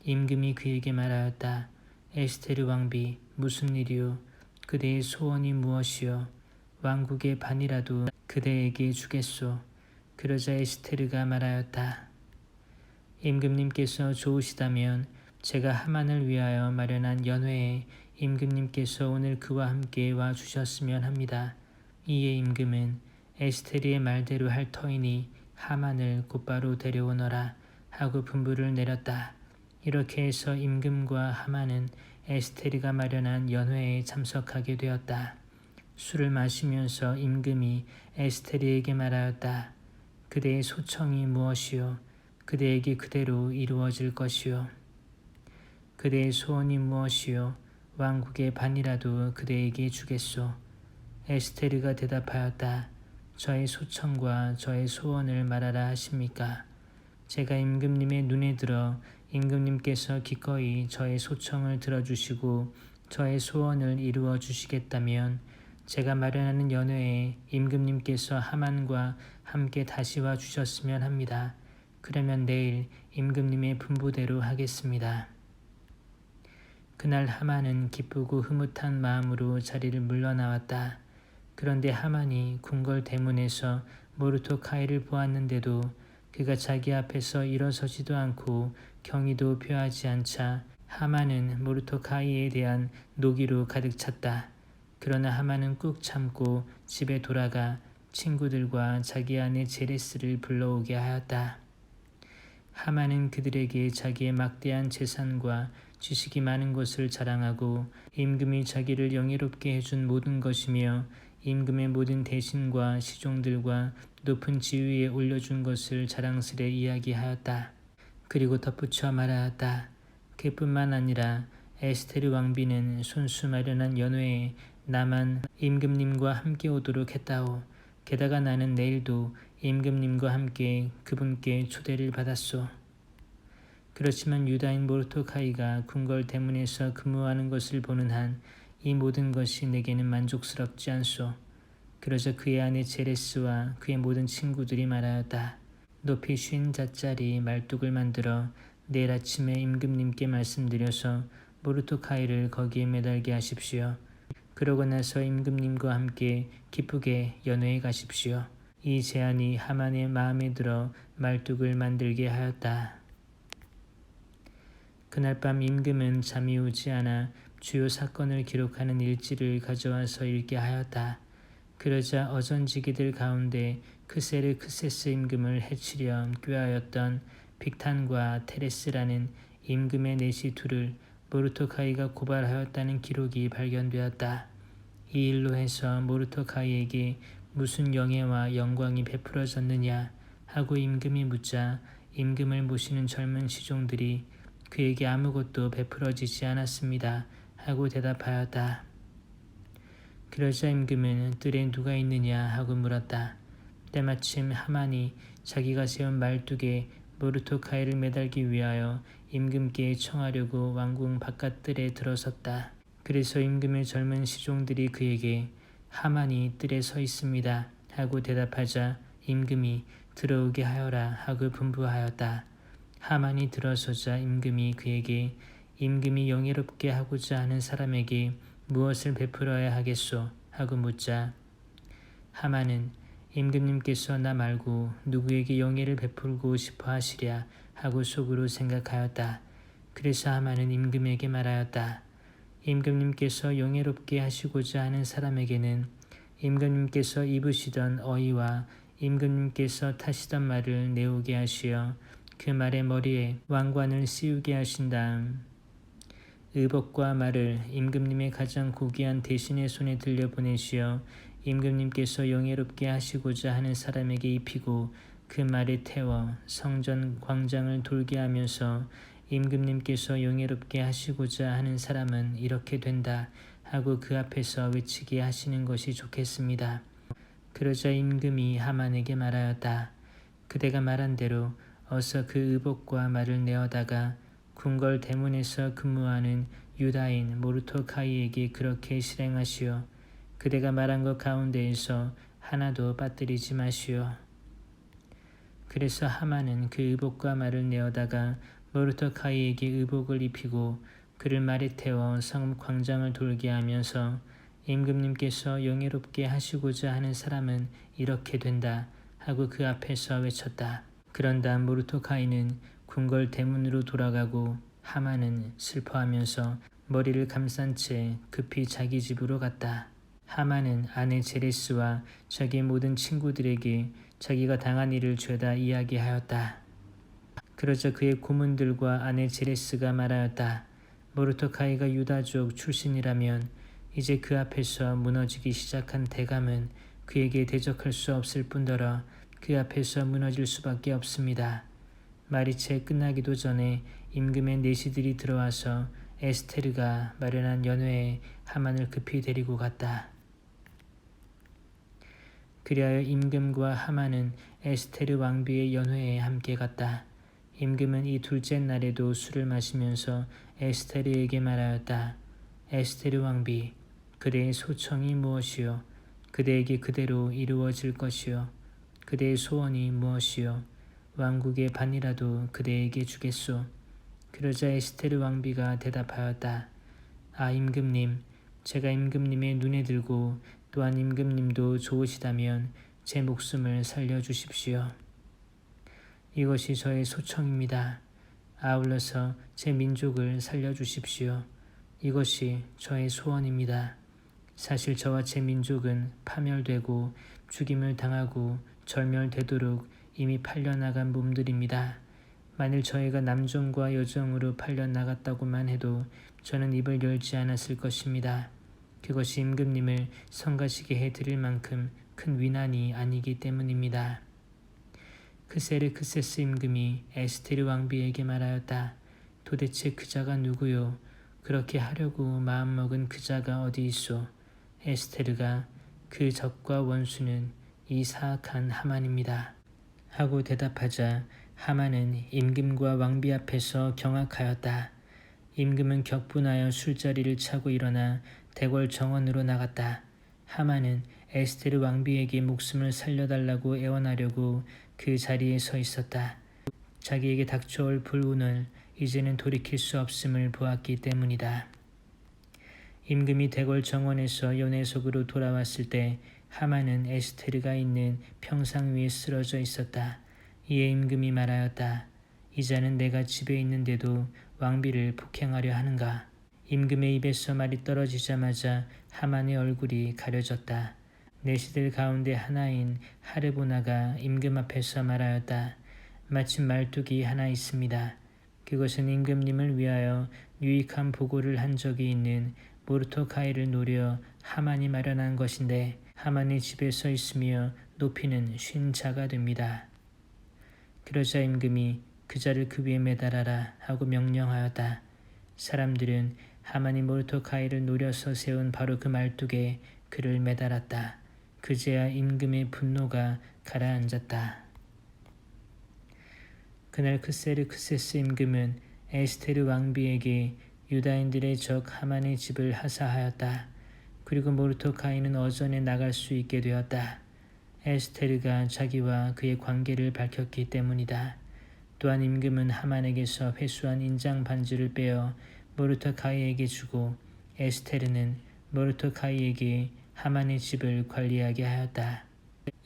임금이 그에게 말하였다. 에스테르 왕비, 무슨 일이오? 그대의 소원이 무엇이오? 왕국의 반이라도 그대에게 주겠소. 그러자 에스테르가 말하였다. 임금님께서 좋으시다면 제가 하만을 위하여 마련한 연회에 임금님께서 오늘 그와 함께 와주셨으면 합니다. 이에 임금은 에스테르의 말대로 할 터이니 하만을 곧바로 데려오너라 하고 분부를 내렸다. 이렇게 해서 임금과 하만은 에스테르가 마련한 연회에 참석하게 되었다. 술을 마시면서 임금이 에스테르에게 말하였다. 그대의 소청이 무엇이요? 그대에게 그대로 이루어질 것이요. 그대의 소원이 무엇이요? 왕국의 반이라도 그대에게 주겠소. 에스테르가 대답하였다. 저의 소청과 저의 소원을 말하라 하십니까? 제가 임금님의 눈에 들어 임금님께서 기꺼이 저의 소청을 들어주시고 저의 소원을 이루어 주시겠다면 제가 마련하는 연회에 임금님께서 하만과 함께 다시 와 주셨으면 합니다. 그러면 내일 임금님의 분부대로 하겠습니다. 그날 하만은 기쁘고 흐뭇한 마음으로 자리를 물러나왔다. 그런데 하만이 궁궐 대문에서 모르토카이를 보았는데도 그가 자기 앞에서 일어서지도 않고 경의도 표하지 않자 하만은 모르토카이에 대한 노기로 가득 찼다. 그러나 하만은 꾹 참고 집에 돌아가 친구들과 자기 아내 제레스를 불러오게 하였다. 하만은 그들에게 자기의 막대한 재산과 지식이 많은 것을 자랑하고 임금이 자기를 영예롭게 해준 모든 것이며 임금의 모든 대신과 시종들과 높은 지위에 올려준 것을 자랑스레 이야기하였다. 그리고 덧붙여 말하였다. 그뿐만 아니라 에스테르 왕비는 손수 마련한 연회에 나만 임금님과 함께 오도록 했다오. 게다가 나는 내일도 임금님과 함께 그분께 초대를 받았소. 그렇지만 유다인 모르토카이가 궁궐 대문에서 근무하는 것을 보는 한 이 모든 것이 내게는 만족스럽지 않소. 그러자 그의 아내 제레스와 그의 모든 친구들이 말하였다. 높이 50자짜리 말뚝을 만들어 내일 아침에 임금님께 말씀드려서 모르토카이를 거기에 매달게 하십시오. 그러고 나서 임금님과 함께 기쁘게 연회에 가십시오. 이 제안이 하만의 마음에 들어 말뚝을 만들게 하였다. 그날 밤 임금은 잠이 오지 않아 주요 사건을 기록하는 일지를 가져와서 읽게 하였다. 그러자 어전지기들 가운데 크세르크세스 임금을 해치려 꾀하였던 빅탄과 테레스라는 임금의 내시 둘을 모르토카이가 고발하였다는 기록이 발견되었다. 이 일로 해서 모르토카이에게 무슨 영예와 영광이 베풀어졌느냐 하고 임금이 묻자 임금을 모시는 젊은 시종들이 그에게 아무것도 베풀어지지 않았습니다 하고 대답하였다. 그러자 임금은 뜰에 누가 있느냐 하고 물었다. 때마침 하만이 자기가 세운 말뚝에 모르토카이를 매달기 위하여 임금께 청하려고 왕궁 바깥뜰에 들어섰다. 그래서 임금의 젊은 시종들이 그에게 하만이 뜰에 서 있습니다 하고 대답하자 임금이 들어오게 하여라 하고 분부하였다. 하만이 들어서자 임금이 그에게 임금이 영예롭게 하고자 하는 사람에게 무엇을 베풀어야 하겠소 하고 묻자 하만은 임금님께서 나 말고 누구에게 영예를 베풀고 싶어 하시랴 하고 속으로 생각하였다. 그래서 하만은 임금에게 말하였다. 임금님께서 영예롭게 하시고자 하는 사람에게는 임금님께서 입으시던 어이와 임금님께서 타시던 말을 내오게 하시어 그 말의 머리에 왕관을 씌우게 하신 다음 의복과 말을 임금님의 가장 고귀한 대신의 손에 들려보내시어 임금님께서 영예롭게 하시고자 하는 사람에게 입히고 그 말에 태워 성전 광장을 돌게 하면서 임금님께서 영예롭게 하시고자 하는 사람은 이렇게 된다 하고 그 앞에서 외치게 하시는 것이 좋겠습니다. 그러자 임금이 하만에게 말하였다. 그대가 말한 대로 어서 그 의복과 말을 내어다가 궁궐 대문에서 근무하는 유다인 모르토카이에게 그렇게 실행하시오. 그대가 말한 것 가운데에서 하나도 빠뜨리지 마시오. 그래서 하만은 그 의복과 말을 내어다가 모르토카이에게 의복을 입히고 그를 말에 태워 성 광장을 돌게 하면서 임금님께서 영예롭게 하시고자 하는 사람은 이렇게 된다 하고 그 앞에서 외쳤다. 그런 다음 모르토카이는 궁궐 대문으로 돌아가고 하만은 슬퍼하면서 머리를 감싼 채 급히 자기 집으로 갔다. 하만은 아내 제레스와 자기의 모든 친구들에게 자기가 당한 일을 죄다 이야기하였다. 그러자 그의 고문들과 아내 제레스가 말하였다. 모르토카이가 유다족 출신이라면 이제 그 앞에서 무너지기 시작한 대감은 그에게 대적할 수 없을 뿐더러 그 앞에서 무너질 수밖에 없습니다. 말이 채 끝나기도 전에 임금의 내시들이 들어와서 에스테르가 마련한 연회에 하만을 급히 데리고 갔다. 그리하여 임금과 하만은 에스테르 왕비의 연회에 함께 갔다. 임금은 이 둘째 날에도 술을 마시면서 에스테르에게 말하였다. 에스테르 왕비, 그대의 소청이 무엇이요? 그대에게 그대로 이루어질 것이요. 그대의 소원이 무엇이요? 왕국의 반이라도 그대에게 주겠소. 그러자 에스테르 왕비가 대답하였다. 아 임금님, 제가 임금님의 눈에 들고 또한 임금님도 좋으시다면 제 목숨을 살려주십시오. 이것이 저의 소청입니다. 아울러서 제 민족을 살려주십시오. 이것이 저의 소원입니다. 사실 저와 제 민족은 파멸되고 죽임을 당하고 절멸되도록 이미 팔려나간 몸들입니다. 만일 저희가 남종과 여종으로 팔려나갔다고만 해도 저는 입을 열지 않았을 것입니다. 그것이 임금님을 성가시게 해드릴 만큼 큰 위난이 아니기 때문입니다. 크세르크세스 임금이 에스테르 왕비에게 말하였다. 도대체 그자가 누구요? 그렇게 하려고 마음먹은 그자가 어디 있소? 에스테르가 그 적과 원수는 이 사악한 하만입니다. 하고 대답하자 하만은 임금과 왕비 앞에서 경악하였다. 임금은 격분하여 술자리를 차고 일어나 대궐 정원으로 나갔다. 하만은 에스테르 왕비에게 목숨을 살려달라고 애원하려고 그 자리에 서 있었다. 자기에게 닥쳐올 불운을 이제는 돌이킬 수 없음을 보았기 때문이다. 임금이 대궐 정원에서 연회석으로 돌아왔을 때 하만은 에스테르가 있는 평상 위에 쓰러져 있었다. 이에 임금이 말하였다. 이자는 내가 집에 있는데도 왕비를 폭행하려 하는가? 임금의 입에서 말이 떨어지자마자 하만의 얼굴이 가려졌다. 내시들 가운데 하나인 하르보나가 임금 앞에서 말하였다. 마침 말뚝이 하나 있습니다. 그것은 임금님을 위하여 유익한 보고를 한 적이 있는 모르토카이를 노려 하만이 마련한 것인데 하만의 집에 서 있으며 높이는 쉰 자가 됩니다. 그러자 임금이 그자를 그 위에 매달아라 하고 명령하였다. 사람들은 하만이 모르토카이를 노려서 세운 바로 그 말뚝에 그를 매달았다. 그제야 임금의 분노가 가라앉았다. 그날 크세르크세스 임금은 에스테르 왕비에게 유다인들의 적 하만의 집을 하사하였다. 그리고 모르토카이는 어전에 나갈 수 있게 되었다. 에스테르가 자기와 그의 관계를 밝혔기 때문이다. 또한 임금은 하만에게서 회수한 인장 반지를 빼어 모르토카이에게 주고 에스테르는 모르토카이에게 하만의 집을 관리하게 하였다.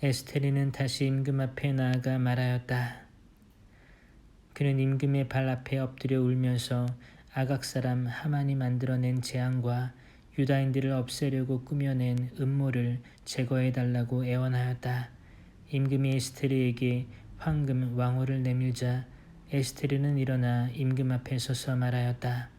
에스테르는 다시 임금 앞에 나아가 말하였다. 그는 임금의 발 앞에 엎드려 울면서 아각 사람 하만이 만들어낸 재앙과 유다인들을 없애려고 꾸며낸 음모를 제거해달라고 애원하였다. 임금이 에스테르에게 황금 왕호를 내밀자 에스테르는 일어나 임금 앞에 서서 말하였다.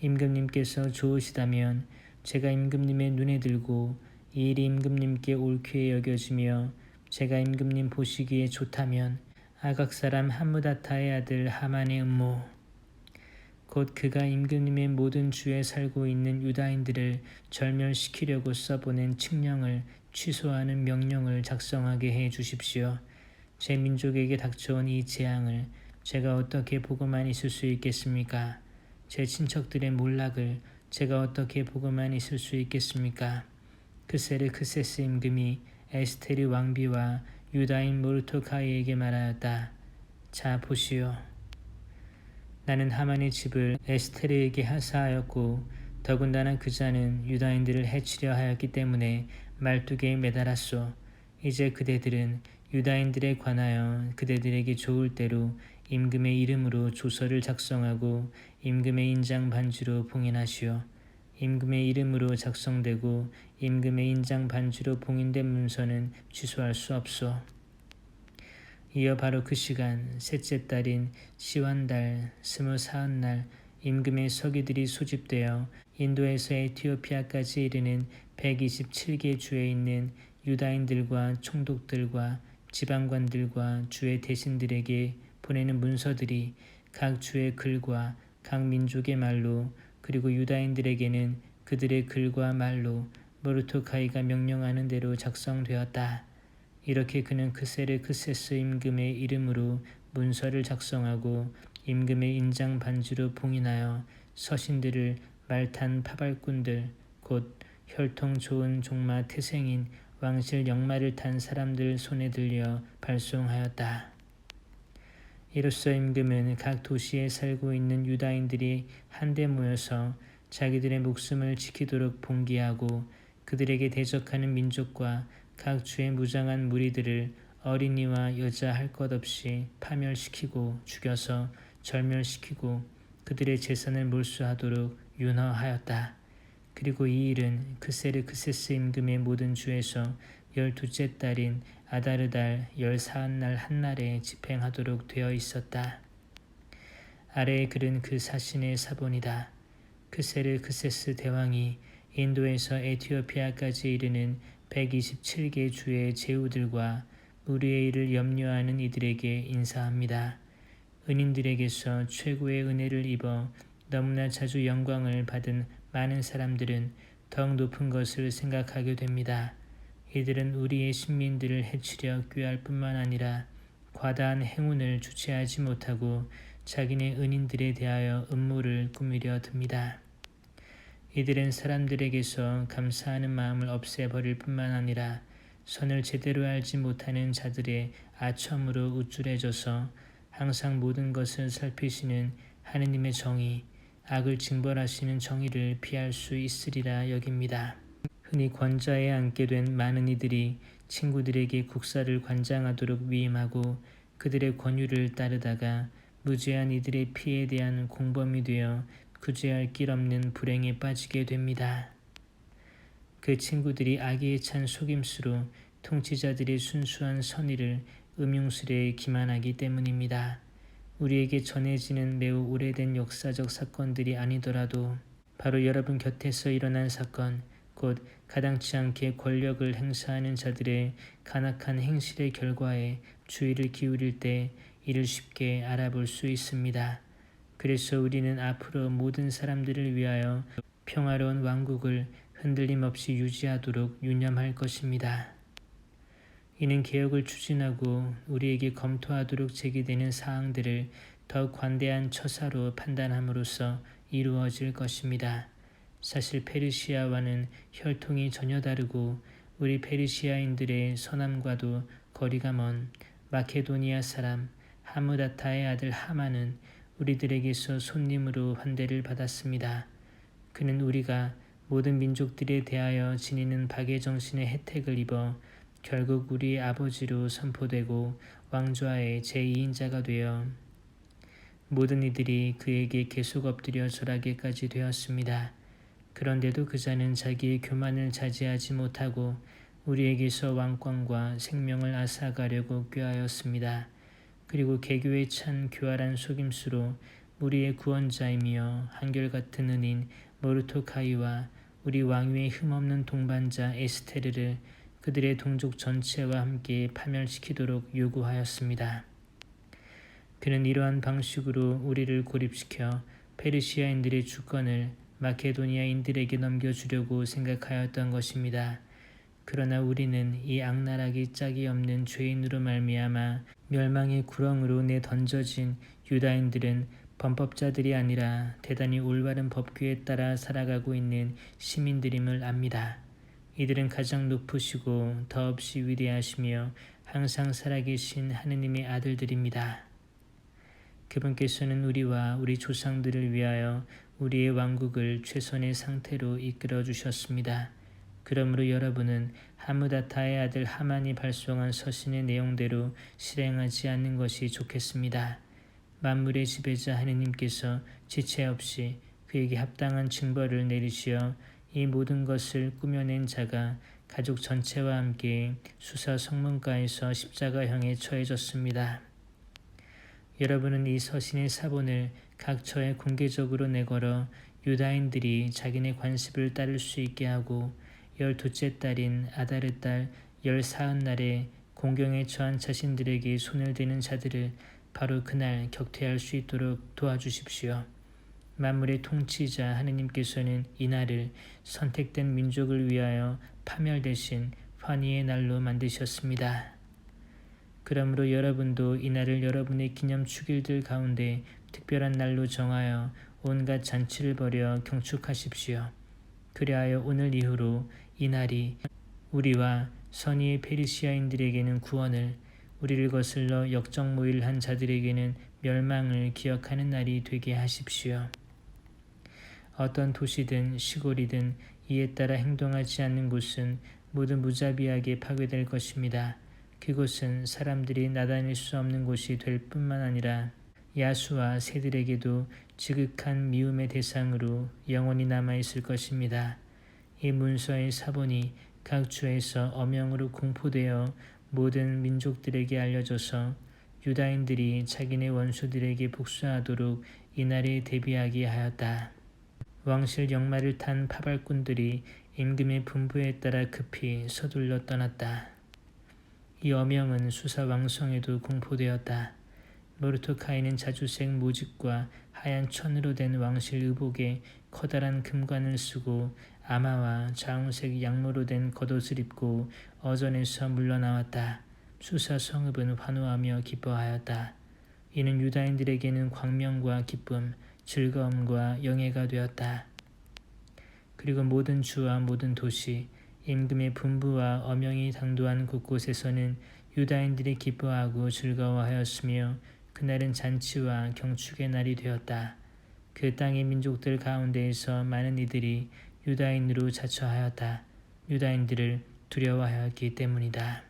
임금님께서 좋으시다면 제가 임금님의 눈에 들고 이 일이 임금님께 옳게 여겨지며 제가 임금님 보시기에 좋다면 아각 사람 함무다타의 아들 하만의 음모 곧 그가 임금님의 모든 주에 살고 있는 유다인들을 절멸시키려고 써보낸 칙령을 취소하는 명령을 작성하게 해 주십시오. 제 민족에게 닥쳐온 이 재앙을 제가 어떻게 보고만 있을 수 있겠습니까? 제 친척들의 몰락을 제가 어떻게 보고만 있을 수 있겠습니까? 크세르크세스 임금이 에스테르 왕비와 유다인 모르토카이에게 말하였다. 자 보시오. 나는 하만의 집을 에스테르에게 하사하였고 더군다나 그 자는 유다인들을 해치려 하였기 때문에 말뚝에 매달았소. 이제 그대들은 유다인들에 관하여 그대들에게 좋을 대로 임금의 이름으로 조서를 작성하고 임금의 인장 반지로 봉인하시오. 임금의 이름으로 작성되고 임금의 인장 반지로 봉인된 문서는 취소할 수 없소. 이어 바로 그 시간 셋째 달인 시완달 24날 임금의 서기들이 소집되어 인도에서 에티오피아까지 이르는 127개 주에 있는 유다인들과 총독들과 지방관들과 주의 대신들에게 보내는 문서들이 각 주의 글과 각 민족의 말로 그리고 유다인들에게는 그들의 글과 말로 모르토카이가 명령하는 대로 작성되었다. 이렇게 그는 크세르크세스 임금의 이름으로 문서를 작성하고 임금의 인장 반지로 봉인하여 서신들을 말탄 파발꾼들 곧 혈통 좋은 종마 태생인 왕실 역마를 탄 사람들 손에 들려 발송하였다. 이로써 임금은 각 도시에 살고 있는 유다인들이 한데 모여서 자기들의 목숨을 지키도록 봉기하고 그들에게 대적하는 민족과 각 주의 무장한 무리들을 어린이와 여자 할 것 없이 파멸시키고 죽여서 절멸시키고 그들의 재산을 몰수하도록 윤허하였다. 그리고 이 일은 크세르크세스 임금의 모든 주에서 12째 달인 아다르달 14날 한날에 집행하도록 되어 있었다. 아래의 글은 그 사신의 사본이다. 크세르크세스 대왕이 인도에서 에티오피아까지 이르는 127개 주의 제후들과 우리의 일을 염려하는 이들에게 인사합니다. 은인들에게서 최고의 은혜를 입어 너무나 자주 영광을 받은 많은 사람들은 더욱 높은 것을 생각하게 됩니다. 이들은 우리의 신민들을 해치려 꾀할 뿐만 아니라 과다한 행운을 주체하지 못하고 자기네 은인들에 대하여 음모를 꾸미려 듭니다. 이들은 사람들에게서 감사하는 마음을 없애버릴 뿐만 아니라 선을 제대로 알지 못하는 자들의 아첨으로 우쭐해져서 항상 모든 것을 살피시는 하느님의 정의, 악을 징벌하시는 정의를 피할 수 있으리라 여깁니다. 흔히 권좌에 앉게 된 많은 이들이 친구들에게 국사를 관장하도록 위임하고 그들의 권유를 따르다가 무죄한 이들의 피에 대한 공범이 되어 구제할 길 없는 불행에 빠지게 됩니다. 그 친구들이 악의에 찬 속임수로 통치자들의 순수한 선의를 음흉스레 기만하기 때문입니다. 우리에게 전해지는 매우 오래된 역사적 사건들이 아니더라도 바로 여러분 곁에서 일어난 사건, 곧 가당치 않게 권력을 행사하는 자들의 간악한 행실의 결과에 주의를 기울일 때 이를 쉽게 알아볼 수 있습니다. 그래서 우리는 앞으로 모든 사람들을 위하여 평화로운 왕국을 흔들림 없이 유지하도록 유념할 것입니다. 이는 개혁을 추진하고 우리에게 검토하도록 제기되는 사항들을 더 관대한 처사로 판단함으로써 이루어질 것입니다. 사실 페르시아와는 혈통이 전혀 다르고 우리 페르시아인들의 선함과도 거리가 먼 마케도니아 사람 하무다타의 아들 하만은 우리들에게서 손님으로 환대를 받았습니다. 그는 우리가 모든 민족들에 대하여 지니는 박의 정신의 혜택을 입어 결국 우리의 아버지로 선포되고 왕좌의 제2인자가 되어 모든 이들이 그에게 계속 엎드려 절하게까지 되었습니다. 그런데도 그자는 자기의 교만을 자제하지 못하고 우리에게서 왕권과 생명을 앗아가려고 꾀하였습니다. 그리고 개교에 찬 교활한 속임수로 우리의 구원자이며 한결같은 은인 모르토카이와 우리 왕위의 흠없는 동반자 에스테르를 그들의 동족 전체와 함께 파멸시키도록 요구하였습니다. 그는 이러한 방식으로 우리를 고립시켜 페르시아인들의 주권을 마케도니아인들에게 넘겨주려고 생각하였던 것입니다. 그러나 우리는 이 악랄하기 짝이 없는 죄인으로 말미암아 멸망의 구렁으로 내던져진 유다인들은 범법자들이 아니라 대단히 올바른 법규에 따라 살아가고 있는 시민들임을 압니다. 이들은 가장 높으시고 더없이 위대하시며 항상 살아계신 하느님의 아들들입니다. 그분께서는 우리와 우리 조상들을 위하여 우리의 왕국을 최선의 상태로 이끌어 주셨습니다. 그러므로 여러분은 하무다타의 아들 하만이 발송한 서신의 내용대로 실행하지 않는 것이 좋겠습니다. 만물의 지배자 하느님께서 지체 없이 그에게 합당한 징벌을 내리시어 이 모든 것을 꾸며낸 자가 가족 전체와 함께 수사 성문가에서 십자가형에 처해졌습니다. 여러분은 이 서신의 사본을 각처에 공개적으로 내걸어 유다인들이 자기네 관습을 따를 수 있게 하고 12째 달인 아다르 달 14흔날에 공경에 처한 자신들에게 손을 대는 자들을 바로 그날 격퇴할 수 있도록 도와주십시오. 만물의 통치자 하느님께서는 이날을 선택된 민족을 위하여 파멸 대신 환희의 날로 만드셨습니다. 그러므로 여러분도 이날을 여러분의 기념 축일들 가운데 특별한 날로 정하여 온갖 잔치를 벌여 경축하십시오. 그리하여 오늘 이후로 이날이 우리와 선의의 페르시아인들에게는 구원을, 우리를 거슬러 역정모일한 자들에게는 멸망을 기억하는 날이 되게 하십시오. 어떤 도시든 시골이든 이에 따라 행동하지 않는 곳은 모두 무자비하게 파괴될 것입니다. 그곳은 사람들이 나다닐 수 없는 곳이 될 뿐만 아니라 야수와 새들에게도 지극한 미움의 대상으로 영원히 남아있을 것입니다. 이 문서의 사본이 각 주에서 엄영으로 공포되어 모든 민족들에게 알려져서 유다인들이 자기네 원수들에게 복수하도록 이날에 대비하게 하였다. 왕실 역마를 탄 파발꾼들이 임금의 분부에 따라 급히 서둘러 떠났다. 이 어명은 수사 왕성에도 공포되었다. 모르토카이는 자주색 모직과 하얀 천으로 된 왕실 의복에 커다란 금관을 쓰고 아마와 자홍색 양모로 된 겉옷을 입고 어전에서 물러나왔다. 수사 성읍은 환호하며 기뻐하였다. 이는 유다인들에게는 광명과 기쁨, 즐거움과 영예가 되었다. 그리고 모든 주와 모든 도시, 임금의 분부와 어명이 당도한 곳곳에서는 유다인들이 기뻐하고 즐거워하였으며 그날은 잔치와 경축의 날이 되었다. 그 땅의 민족들 가운데에서 많은 이들이 유다인으로 자처하였다. 유다인들을 두려워하였기 때문이다.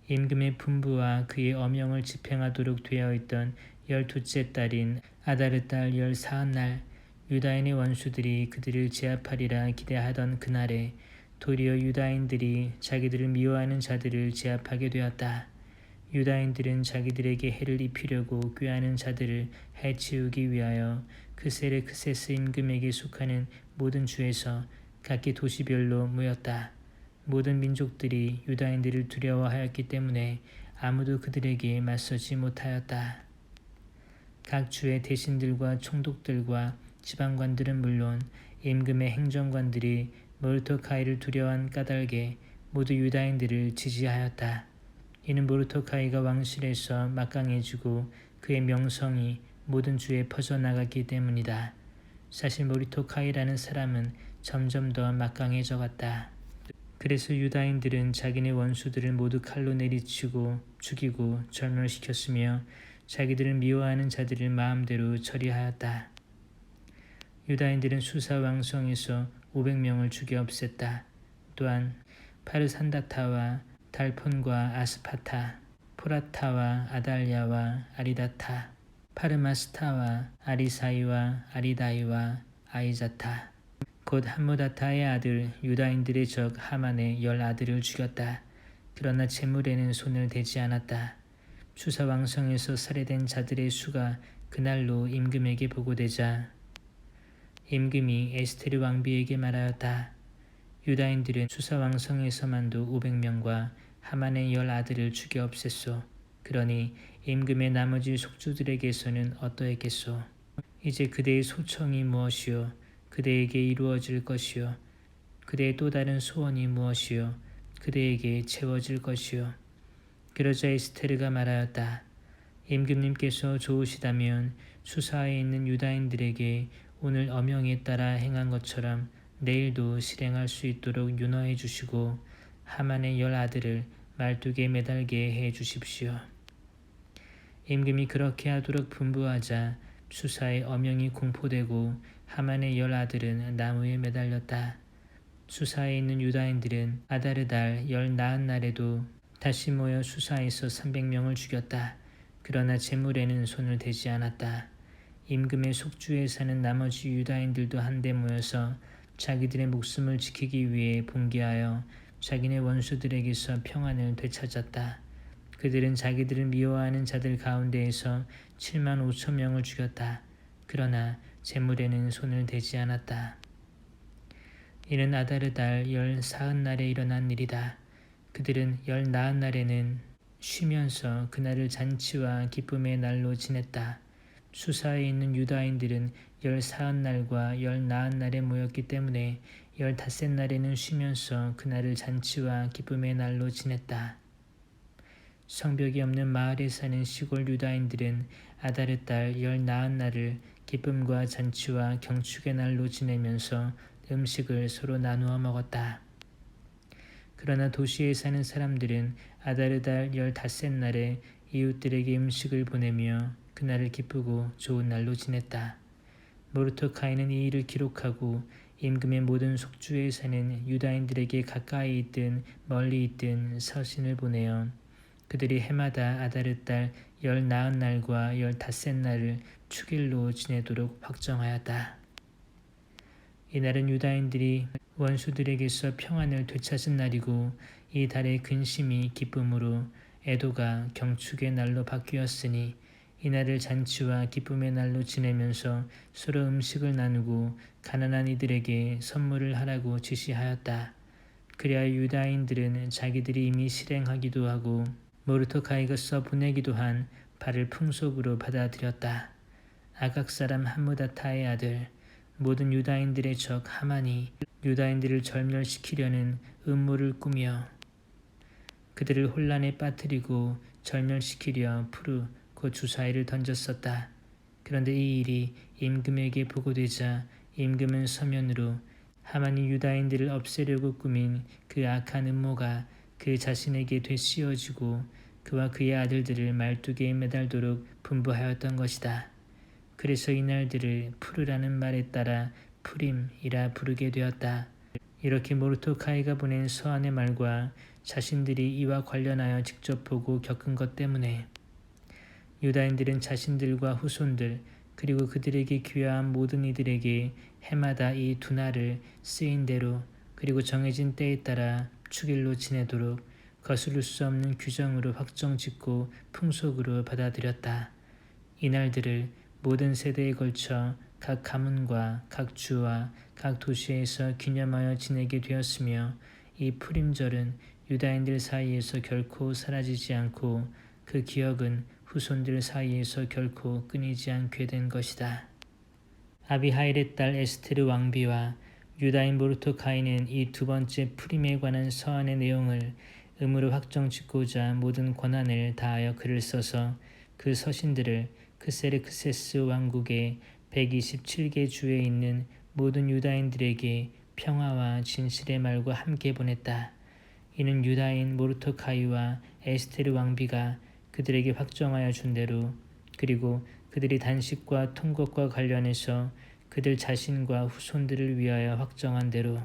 임금의 분부와 그의 어명을 집행하도록 되어 있던 12째 달인 아다르 달 14흔날 유다인의 원수들이 그들을 제압하리라 기대하던 그날에 도리어 유다인들이 자기들을 미워하는 자들을 제압하게 되었다. 유다인들은 자기들에게 해를 입히려고 꾀하는 자들을 해치우기 위하여 크세르크세스 임금에게 속하는 모든 주에서 각기 도시별로 모였다. 모든 민족들이 유다인들을 두려워하였기 때문에 아무도 그들에게 맞서지 못하였다. 각 주의 대신들과 총독들과 지방관들은 물론 임금의 행정관들이 모르토카이를 두려워한 까닭에 모두 유다인들을 지지하였다. 이는 모르토카이가 왕실에서 막강해지고 그의 명성이 모든 주에 퍼져나갔기 때문이다. 사실 모르토카이라는 사람은 점점 더 막강해져 갔다. 그래서 유다인들은 자기네 원수들을 모두 칼로 내리치고 죽이고 절멸시켰으며 자기들을 미워하는 자들을 마음대로 처리하였다. 유다인들은 수사 왕성에서 500명을 죽여 없앴다. 또한 파르산다타와 달폰과 아스파타, 포라타와 아달랴와 아리다타, 파르마스타와 아리사이와 아리다이와 아이자타, 곧 함무다타의 아들 유다인들의 적 하만의 10 아들을 죽였다. 그러나 재물에는 손을 대지 않았다. 수사 왕성에서 살해된 자들의 수가 그날로 임금에게 보고되자 임금이 에스테르 왕비에게 말하였다. 유다인들은 수사 왕성에서만도 500명과 하만의 10 아들을 죽여 없앴소. 그러니 임금의 나머지 속주들에게서는 어떠했겠소? 이제 그대의 소청이 무엇이요? 그대에게 이루어질 것이요? 그대의 또 다른 소원이 무엇이요? 그대에게 채워질 것이요? 그러자 에스테르가 말하였다. 임금님께서 좋으시다면 수사에 있는 유다인들에게 오늘 엄영에 따라 행한 것처럼 내일도 실행할 수 있도록 윤허해 주시고 하만의 10 아들을 말뚝에 매달게 해 주십시오. 임금이 그렇게 하도록 분부하자 수사의 엄영이 공포되고 하만의 10 아들은 나무에 매달렸다. 수사에 있는 유다인들은 아다르달 10 나은 날에도 다시 모여 수사에서 300명을 죽였다. 그러나 재물에는 손을 대지 않았다. 임금의 속주에 사는 나머지 유다인들도 한데 모여서 자기들의 목숨을 지키기 위해 봉기하여 자기네 원수들에게서 평안을 되찾았다. 그들은 자기들을 미워하는 자들 가운데에서 7만 5천 명을 죽였다. 그러나 재물에는 손을 대지 않았다. 이는 아다르달 10 사흔 날에 일어난 일이다. 그들은 10 나은 날에는 쉬면서 그날을 잔치와 기쁨의 날로 지냈다. 수사에 있는 유다인들은 10 사흔 날과 10 나은 날에 모였기 때문에 15 날에는 쉬면서 그날을 잔치와 기쁨의 날로 지냈다. 성벽이 없는 마을에 사는 시골 유다인들은 아다르달 10 나은 날을 기쁨과 잔치와 경축의 날로 지내면서 음식을 서로 나누어 먹었다. 그러나 도시에 사는 사람들은 아다르달 15 날에 이웃들에게 음식을 보내며 그날을 기쁘고 좋은 날로 지냈다. 모르토카이는 이 일을 기록하고 임금의 모든 속주에 사는 유다인들에게 가까이 있든 멀리 있든 서신을 보내어 그들이 해마다 아다르달 10 나은 날과 15 날을 축일로 지내도록 확정하였다. 이날은 유다인들이 원수들에게서 평안을 되찾은 날이고 이 달의 근심이 기쁨으로 애도가 경축의 날로 바뀌었으니 이날을 잔치와 기쁨의 날로 지내면서 서로 음식을 나누고 가난한 이들에게 선물을 하라고 지시하였다. 그리하여 유다인들은 자기들이 이미 실행하기도 하고 모르토카이가 써보내기도 한 바를 풍속으로 받아들였다. 아각 사람 함무다타의 아들 모든 유다인들의 적 하만이 유다인들을 절멸시키려는 음모를 꾸며 그들을 혼란에 빠뜨리고 절멸시키려 푸르 곧 주사위를 던졌었다. 그런데 이 일이 임금에게 보고되자 임금은 서면으로 하만이 유다인들을 없애려고 꾸민 그 악한 음모가 그 자신에게 되씌워지고 그와 그의 아들들을 말뚝에 매달도록 분부하였던 것이다. 그래서 이날들을 푸르라는 말에 따라 푸림이라 부르게 되었다. 이렇게 모르토카이가 보낸 서한의 말과 자신들이 이와 관련하여 직접 보고 겪은 것 때문에 유다인들은 자신들과 후손들 그리고 그들에게 귀화한 모든 이들에게 해마다 이 두 날을 쓰인 대로 그리고 정해진 때에 따라 축일로 지내도록 거스를 수 없는 규정으로 확정짓고 풍속으로 받아들였다. 이 날들을 모든 세대에 걸쳐 각 가문과 각 주와 각 도시에서 기념하여 지내게 되었으며 이 푸림절은 유다인들 사이에서 결코 사라지지 않고 그 기억은 후손들 사이에서 결코 끊이지 않게 된 것이다. 아비하일의 딸 에스테르 왕비와 유다인 모르토카이는 이 두 번째 푸림에 관한 서한의 내용을 음으로 확정짓고자 모든 권한을 다하여 글을 써서 그 서신들을 크세르크세스 왕국의 127개 주에 있는 모든 유다인들에게 평화와 진실의 말과 함께 보냈다. 이는 유다인 모르토카이와 에스테르 왕비가 그들에게 확정하여 준 대로, 그리고 그들이 단식과 통곡과 관련해서 그들 자신과 후손들을 위하여 확정한 대로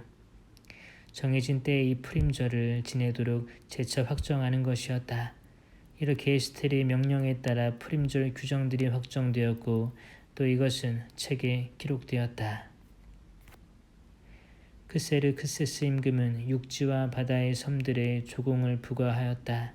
정해진 때에 이 푸림절을 지내도록 재차 확정하는 것이었다. 이렇게 에스테르의 명령에 따라 푸림절 규정들이 확정되었고 또 이것은 책에 기록되었다. 크세르크세스 임금은 육지와 바다의 섬들에 조공을 부과하였다.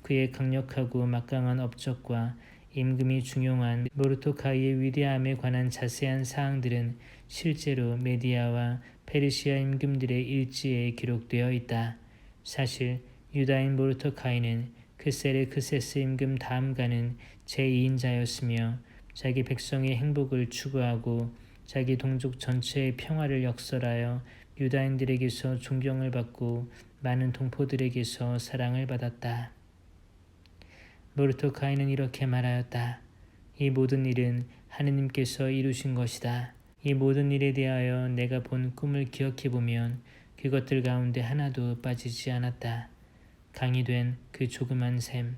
그의 강력하고 막강한 업적과 임금이 중용한 모르토카이의 위대함에 관한 자세한 사항들은 실제로 메디아와 페르시아 임금들의 일지에 기록되어 있다. 사실 유다인 모르토카이는 크세르크세스 임금 다음가는 제2인자였으며 자기 백성의 행복을 추구하고 자기 동족 전체의 평화를 역설하여 유다인들에게서 존경을 받고 많은 동포들에게서 사랑을 받았다. 모르토카이는 이렇게 말하였다. 이 모든 일은 하느님께서 이루신 것이다. 이 모든 일에 대하여 내가 본 꿈을 기억해보면 그것들 가운데 하나도 빠지지 않았다. 강이 된 그 조그만 샘,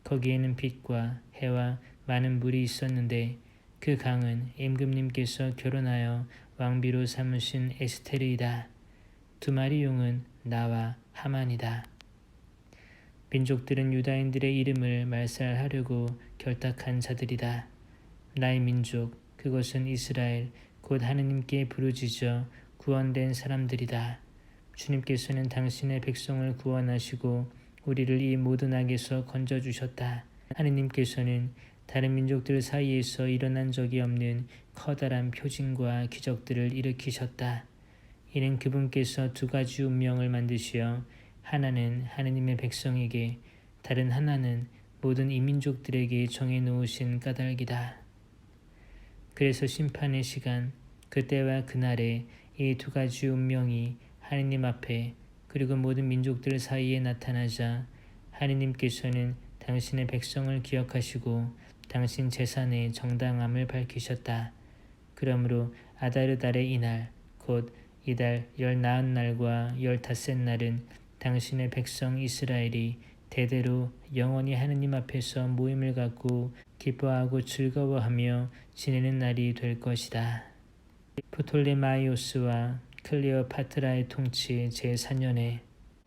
거기에는 빛과 해와 많은 물이 있었는데 그 강은 임금님께서 결혼하여 왕비로 삼으신 에스테르이다. 두 마리 용은 나와 하만이다. 민족들은 유다인들의 이름을 말살하려고 결탁한 자들이다. 나의 민족, 그것은 이스라엘, 곧 하느님께 부르짖어 구원된 사람들이다. 주님께서는 당신의 백성을 구원하시고 우리를 이 모든 악에서 건져주셨다. 하느님께서는 다른 민족들 사이에서 일어난 적이 없는 커다란 표징과 기적들을 일으키셨다. 이는 그분께서 두 가지 운명을 만드시어 하나는 하느님의 백성에게, 다른 하나는 모든 이민족들에게 정해놓으신 까닭이다. 그래서 심판의 시간, 그때와 그날에 이 두 가지 운명이 하느님 앞에 그리고 모든 민족들 사이에 나타나자 하느님께서는 당신의 백성을 기억하시고 당신 재산의 정당함을 밝히셨다. 그러므로 아다르 달의 이날, 곧 이달 14날과 15날은 당신의 백성 이스라엘이 대대로 영원히 하느님 앞에서 모임을 갖고 기뻐하고 즐거워하며 지내는 날이 될 것이다. 프톨레마이오스와 클레오파트라의 통치 제4년에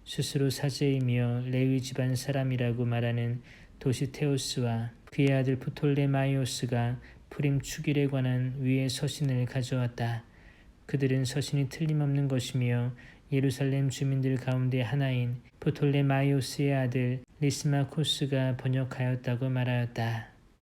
스스로 사제이며 레위 집안 사람이라고 말하는 도시테오스와 그의 아들 프톨레마이오스가 푸림 축일에 관한 위의 서신을 가져왔다. 그들은 서신이 틀림없는 것이며 예루살렘 주민들 가운데 하나인 프톨레마이오스의 아들 리스마코스가 번역하였다고 말하였다.